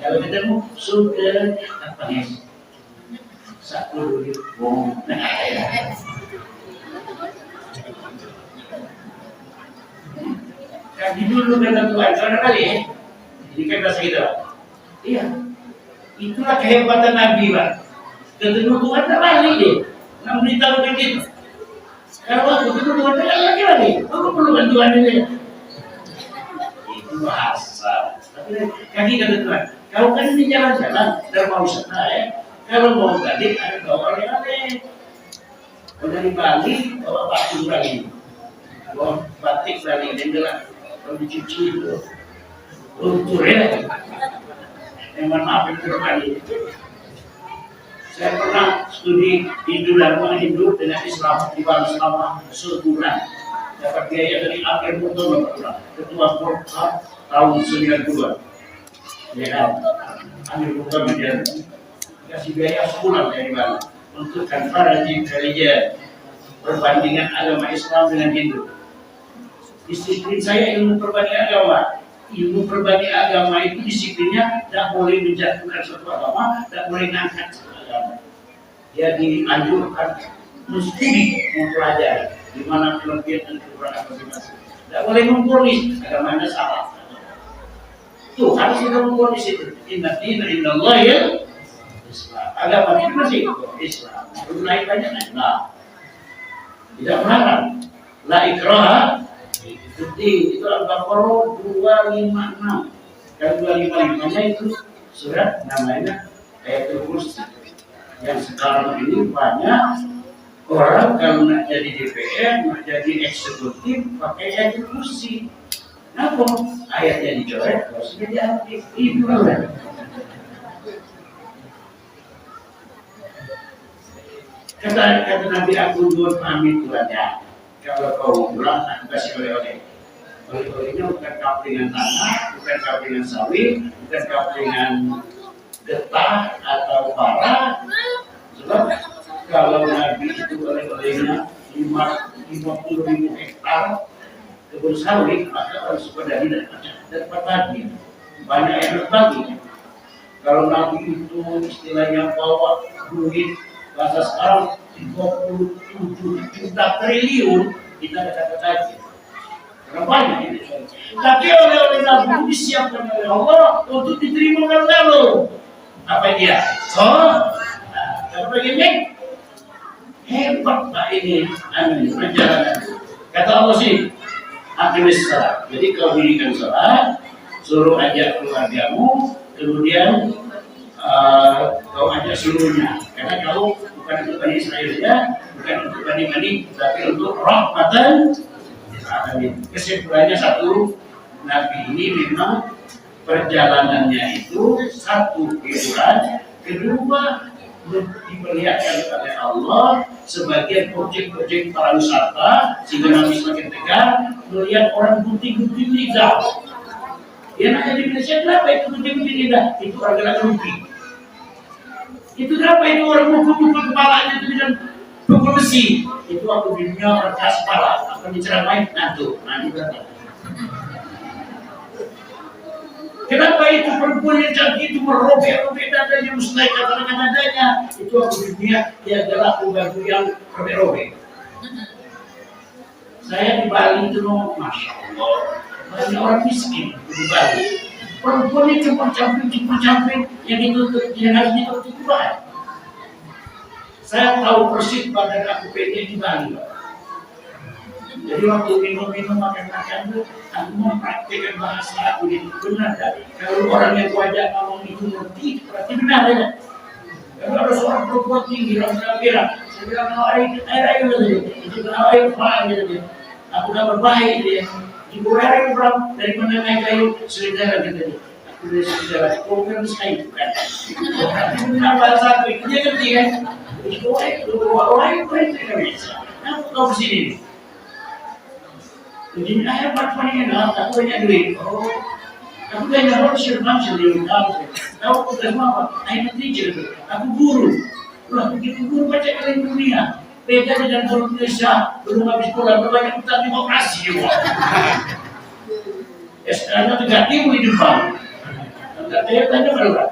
kalau ketemu sudah apa nih? Satu duit bom. Kaji dulu kata Tuhan, karena kali ya, jadi kan bahasa kita, iya, itulah kehebatan Nabi Pak. Ketemu Tuhan tak balik dia, nak beritahu begitu. Kalau aku ketemu Tuhan tak lagi, aku perlu bantuan dia. Itu bahasa. Tapi kaki kata Tuhan, kau kan di jalan-jalan, dan mau sana ya, kalau mau balik ada bawa oleh-oleh. Kalau dari Bali bawa batu lagi, bawa batik lagi, dan kalau dicuci itu luntur ya. Memang maaf itu kali. Saya pernah studi Hindu Dharma Hindu dengan Islam di Bali selama sebulan. Dapat biaya dari akhir Mutum ketua Purka tahun 92. Ya kan? Ambil Mutum dia kasih biaya sebulan dari Bali untuk comparative religion, perbandingan agama Islam dengan Hindu. Disiplin saya ilmu perbandingan agama. Ilmu perbandingan agama itu disiplinnya tidak boleh menjatuhkan suatu agama, tidak boleh mengangkat suatu agama. Jadi anjurkan mesti mempelajari di mana kelebihan dan kekurangan masing-masing. Tidak boleh memponis agamanya salah. Itu harus kita memponis itu. Inna dina indallah ya Islam. Agama itu masih Islam. Lain banyak nah. Tidak melarang. La ikraha. Jadi itu Al-Baqarah 256. Dan 255-nya itu surat namanya Ayatul Kursi. Yang sekarang ini banyak orang kalau nak jadi DPR, nak jadi eksekutif pakai Ayatul Kursi. Kenapa? Ayatnya dicoret, kursinya diambil. Itu lah. Kata Nabi aku buat pamit Tuhan ya. Kalau kau pulang, aku kasih oleh-oleh. Oleh-olehnya bukan kaplingan tanah, bukan kaplingan sawit, bukan kaplingan getah atau para. Sebab kalau Nabi itu oleh-olehnya 50.000 hektar kebun sawit, maka harus pada tidak dapat lagi. Banyak yang berbagi. Kalau Nabi itu istilahnya bawa duit bahasa sekarang 27 juta triliun, kita dapat lagi. banyak ini. Tapi oleh Nabi disiapkan oleh Allah untuk diterima lalu. Apa dia? Kalau begini hebat Pak ini perjalanan. Kata Allah sih, aqimis salat. Jadi kau dirikan salat, suruh ajak keluargamu, kemudian kau ajak seluruhnya. Karena kau bukan untuk Bani Israel saja, bukan untuk Bani, tapi untuk rahmatan. Kesimpulannya satu, Nabi ini memang perjalanannya itu satu hiburan, kedua diperlihatkan oleh Allah sebagai objek-objek pariwisata sehingga Nabi semakin tegar melihat orang gunting-gunting lidah. Dia nanya di Indonesia, kenapa itu gunting-gunting lidah? Itu orang rugi. Itu kenapa itu orang pukul-pukul kepalanya itu dengan pukul besi? Itu aku di dunia orang keras kepala akan diceramain nanti berapa? Kenapa itu perempuan yang cantik itu merobek-robek dadanya, mustahilkan dadanya? Itu aku di dunia dia adalah pembantu yang robek-robek. Saya di Bali itu, masya Allah, banyak orang miskin di Bali. Perempuan yang campur-campur yang ditutup, yang harus ditutup itu banyak. Saya tahu persis badan aku PD di Bali. Jadi waktu minum-minum makan-makan itu, aku mempraktikkan bahasa aku ini benar. Kalau orang yang wajah ngomong itu ngerti, berarti benar ya. Kalau ada seorang perempuan tinggi, saya bilang, air itu kenapa air apa gitu. Aku udah berbaik dia. Ibu air berapa dari mana naik kayu saudara gitu. Aku dari saudara, program saya bukan. Tapi benar bahasa aku itu dia ngerti kan. Itu orang itu tidak bisa. Aku tahu sini. Jadi ayah patwanya aku banyak duit. Aku banyak orang serban sendiri. Tahu aku apa? Ayah teacher, aku guru. Lah begitu guru baca kalian dunia. Beda dengan guru Indonesia belum habis sekolah berbanyak utang demokrasi juga. Ya sekarang itu ganti di depan. Enggak saya tanya berapa?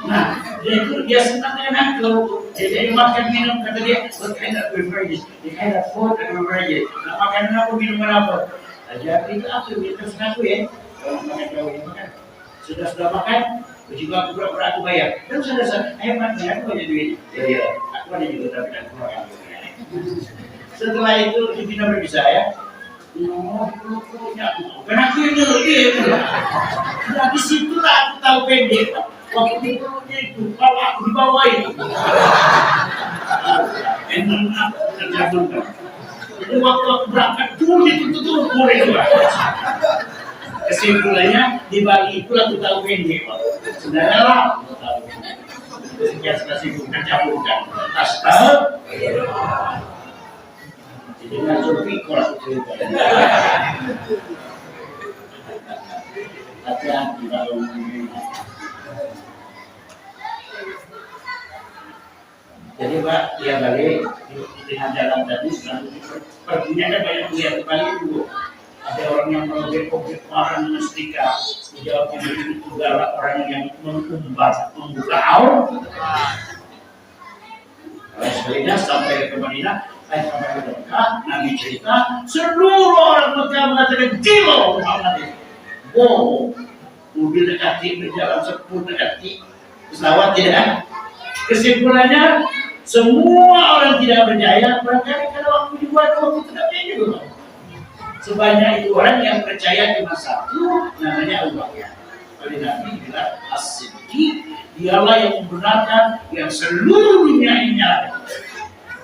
Nah, dia senang dengan aku. Jadi makan minum kata dia, what kind of beverages? The kind of food and beverages. Nah, makanan apa minuman apa? Ajar itu aku terus aku ya. Kalau makan jauh makan. Sudah makan, juga aku pura-pura aku bayar. Terus sudah hebat nih aku punya duit. Ya, aku ada juga tapi aku kurang. Setelah itu dibina berbisa ya. Karena aku yang dulu dia. Nah di situlah aku tahu pendek. Waktu itu kalau aku dibawain. Enak aku terjatuhkan. Jadi waktu aku berangkat tuh ditutup itu. Kesimpulannya di Bali itu aku tahu pendek. Saudara, sekian kesimpulan terjatuhkan. Astagfirullah. Jadi ngatur pikir aku cerita. Hati-hati kalau jadi Pak, dia balik di tengah jalan tadi, perginya kan banyak lihat balik dulu. Ada orang yang merobek-robek orang dengan setrika. Dijawabnya itu adalah orang yang membuka aur. Oleh sebagainya sampai ke Madinah, sampai ke Mekah, Nabi cerita seluruh orang Mekah mengatakan gila Muhammad ini. Oh, mobil dekati berjalan 10 dekati pesawat tidak. Kesimpulannya semua orang tidak berjaya barangkali karena waktu dibuat waktu tidak juga. Sebanyak itu orang yang percaya cuma satu, namanya Abu Bakar. Oleh Nabi bilang as-siddiq, dialah yang membenarkan yang seluruhnya ini ada.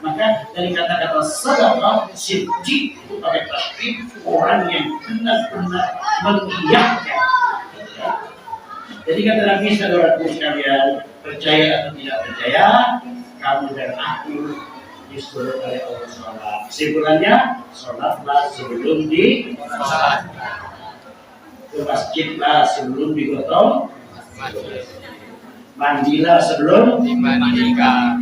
Maka dari kata-kata sadaqah, siddiq itu pakai tasbih, orang yang benar-benar mengiyakan. Jadi kata Nabi saudaraku sekalian, percaya atau tidak percaya, kamu dan aku disuruh oleh Allah sholat. Kesimpulannya, sholatlah sebelum di sholat. Ke masjidlah sebelum digotong, mandilah sebelum dimandikan,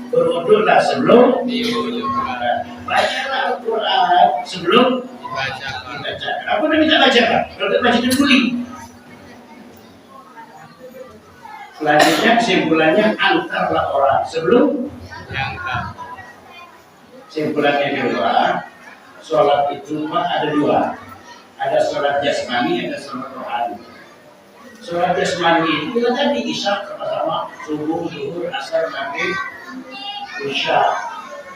berwuduklah sebelum diwudukkan, bacalah Al-Quran sebelum dibacakan. Apa yang kita bacakan? Kalau kita baca dulu. Selanjutnya kesimpulannya antarlah orang sebelum diangkat. Simpulannya kedua, sholat itu ada dua. Ada sholat jasmani, ada sholat rohani. Sholat jasmani itu kita tadi isya sama-sama, subuh, zuhur, asar, maghrib, isya,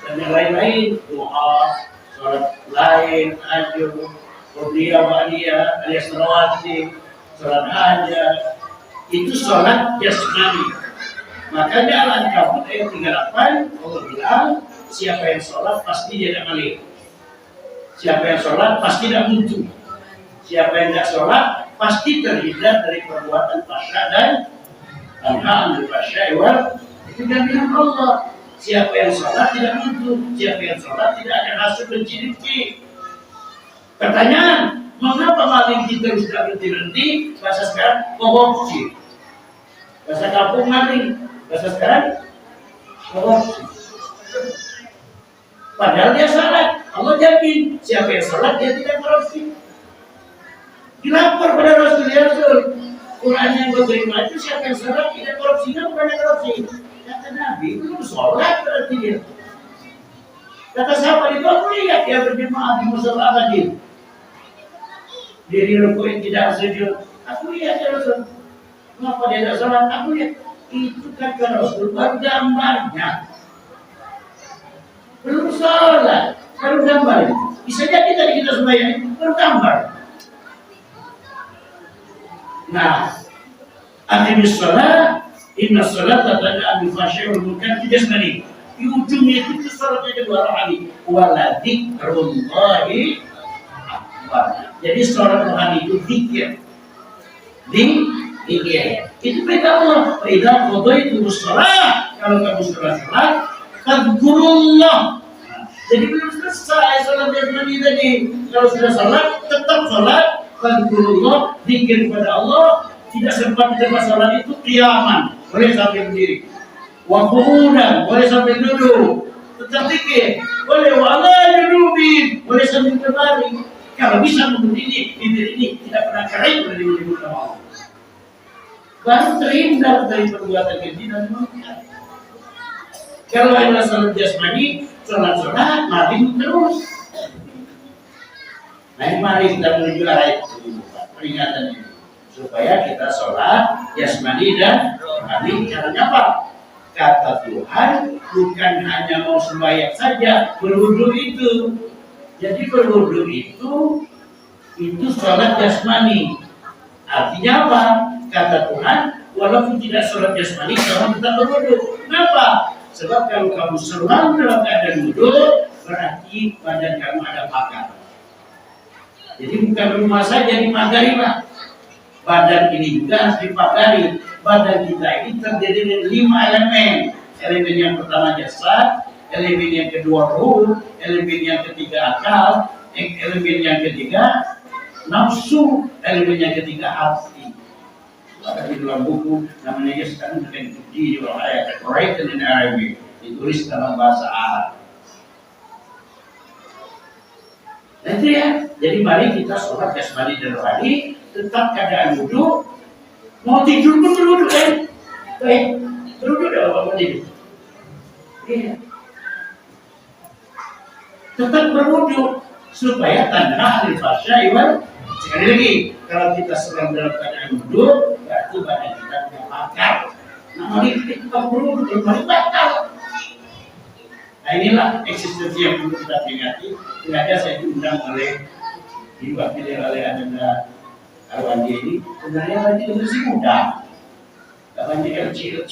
dan yang lain-lain, doa, sholat lain, tahajud, qobliyah, ba'diyah, alias rawatib, sholat hajat, itu sholat jasmani. Makanya Al-Ankabut ayat 38 Allah bilang, siapa yang sholat pasti dia tidak malih. Siapa yang sholat pasti tidak muncul. Siapa yang tidak sholat pasti terhindar dari perbuatan fasya dan anha fasya wal itu kan bilang Allah. Siapa yang sholat tidak muncul. Siapa yang sholat tidak akan hasil benci. Pertanyaan, mengapa maling kita terus tidak berhenti? Bahasa sekarang korupsi. Bahasa kampung maling. Bahasa sekarang korupsi. Padahal dia sholat. Allah jamin siapa yang sholat dia tidak korupsi. Dilapor pada Rasul, ya Rasul, Quran yang berterima itu siapa yang sholat tidak korupsinya bukan yang korupsi. Kata Nabi, belum sholat berarti dia. Kata sahabat itu, aku lihat dia berjemaah di musola Abadin. Diri rukuin tidak sujud. Aku lihat ya Rasul. Kenapa dia tidak sholat? Aku lihat. Itu kata Rasul, baru gambarnya. Belum sholat, baru gambar. Bisa jadi tadi kita sembahyang, baru gambar. Nah, aqimis shalah, inna sholata tanha 'anil fahsya'i wal munkar itu jasmani. Di ujungnya itu sholatnya kedua rohani. Wala dzikrullahi akbar. Jadi sholat rohani itu zikir. Zikir. Itu perintah Allah. Fa idza qadaytumus shalah, kalau kamu sholat fadzkurullah. Jadi belum selesai sholat jasmani tadi. Kalau sudah sholat, tetap sholat. Fadzkurullah, zikir kepada Allah. Tidak sempat di tempat sholat itu qiyaman, boleh sambil berdiri. Wa qu'udan, boleh sambil duduk. Tetap zikir, boleh wa ala junubin, boleh sambil berbaring. Kalau bisa berdiri, bibir ini tidak pernah kering dari menyebut nama Allah. Baru terhindar dari perbuatan keji dan munkar. Kalau adalah sholat jasmani, sholat mati terus. Nah, mari kita menuju ayat peringatan ini supaya kita sholat jasmani dan rohani. Caranya apa? Kata Tuhan, bukan hanya mau sembahyang saja, berwudu itu. Jadi berwudu itu sholat jasmani. Artinya apa? Kata Tuhan, walaupun tidak sholat jasmani, kamu tetap berwudu. Kenapa? Sebab kalau kamu selalu dalam keadaan wudu, berarti badan kamu ada pagar. Jadi bukan rumah saja dipagari, Pak. Badan ini juga harus dipagari. Badan kita ini terdiri dari 5 elemen. Elemen yang pertama jasad, elemen yang kedua ruh, elemen yang ketiga akal, elemen yang ketiga nafsu, elemen yang ketiga hati. Ada di dalam buku namanya Yaskan dan Budi di ayat written in Arabic, ditulis dalam bahasa Arab. Nanti ya, jadi mari kita sholat jasmani dan rohani, tetap keadaan wudu. Mau tidur pun berwudu kan? Baik, berwudu dah apa mau tidur? Iya. Tetap berwudu supaya tanha 'anil fahsya'i wal. Sekali lagi, kalau kita sedang dalam keadaan wudu, berarti badan kita tidak bakar. Nah, mari kita berwudu, mari batal. Nah, inilah eksistensi yang perlu kita peringati. Sengaja saya diundang diwakili oleh Adenda Arwandi ini. Sebenarnya lagi masih muda, gak banyak LC.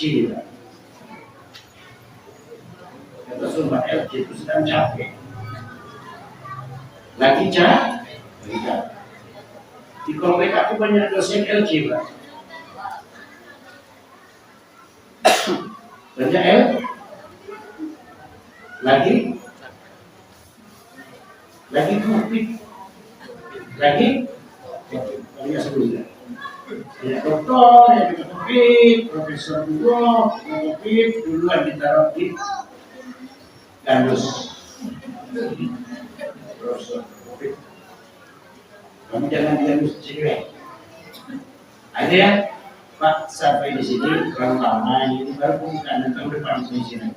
Kata Sumba LC itu sedang capek. Lagi capek. Di komplek aku banyak dosen LC, Pak. Banyak lagi COVID, lagi banyak sebelumnya. Ya dokter, yang kita COVID, profesor dulu, COVID duluan ditaruh di Gandus. Profesor COVID, kamu jangan di Gandus cewek. Ada ya, Pak sampai di sini terlalu lama ini baru bukan tahun depan di sini.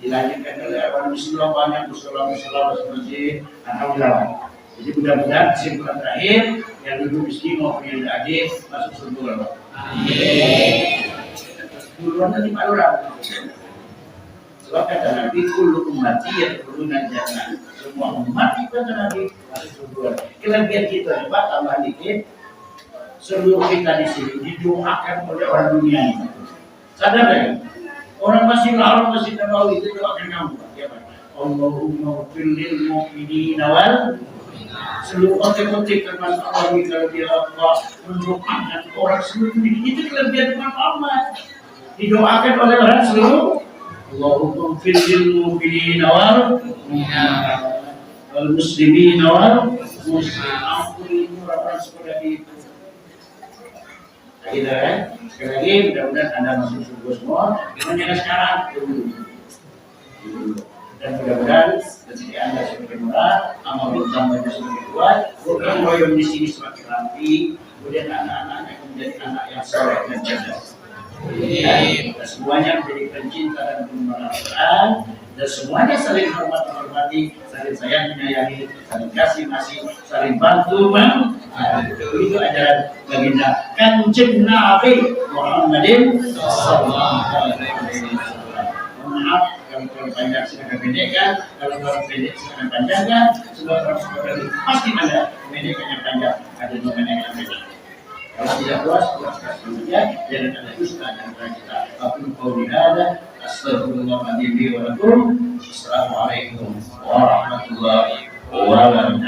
dilanjutkan oleh Awan Muslim banyak musola-musola masjid. Alhamdulillah. Jadi mudah-mudahan kesimpulan terakhir yang dulu miskin maupun yang adik masuk surga. Amin. Duluan tadi Pak Lurah. Sebab kata Nabi, kullu ummati yadkhuluna jannah. Semua umat kata Nabi masuk surga. Kelebihan kita Pak tambah dikit. Seluruh kita di sini didoakan oleh orang dunia ini. Sadar kan? Orang masih larang masih tahu itu doakan kamu. Ya Pak. Allahumma firlil mu'minina wal seluruh otek-otek termasuk lagi kalau dia Allah mendoakan orang seluruh dunia itu kelebihan Muhammad. Didoakan oleh orang seluruh. Allahumma firlil mu'minina wal muslimina wal muslimin. Orang seperti itu. Kita kan, sekali lagi mudah-mudahan Anda masuk surga semua. Dengan yang sekarang dulu. Dan mudah-mudahan rezeki Anda semakin murah, amal tambahnya semakin kuat, bukan royong di sini semakin rapi, kemudian anak-anaknya menjadi anak yang soleh dan cerdas. Dan semuanya menjadi pencinta dan penggemar Al-Quran, dan semuanya saling hormat menghormati, saling sayang menyayangi, saling kasih saling bantu itu ajaran baginda Kanjeng Nabi Muhammadin sallallahu alaihi wasallam. Maaf kalau panjang silakan pendekkan, kalau pendek silakan panjangkan, sebab kalau pasti ada pendekkan yang panjang, ada juga pendekkan yang pendek. Kalau tidak puas saja, jangan ada dusta antara kita. Aku qauli hada, astaghfirullahaladzim wa lakum. Assalamualaikum warahmatullahi wabarakatuh.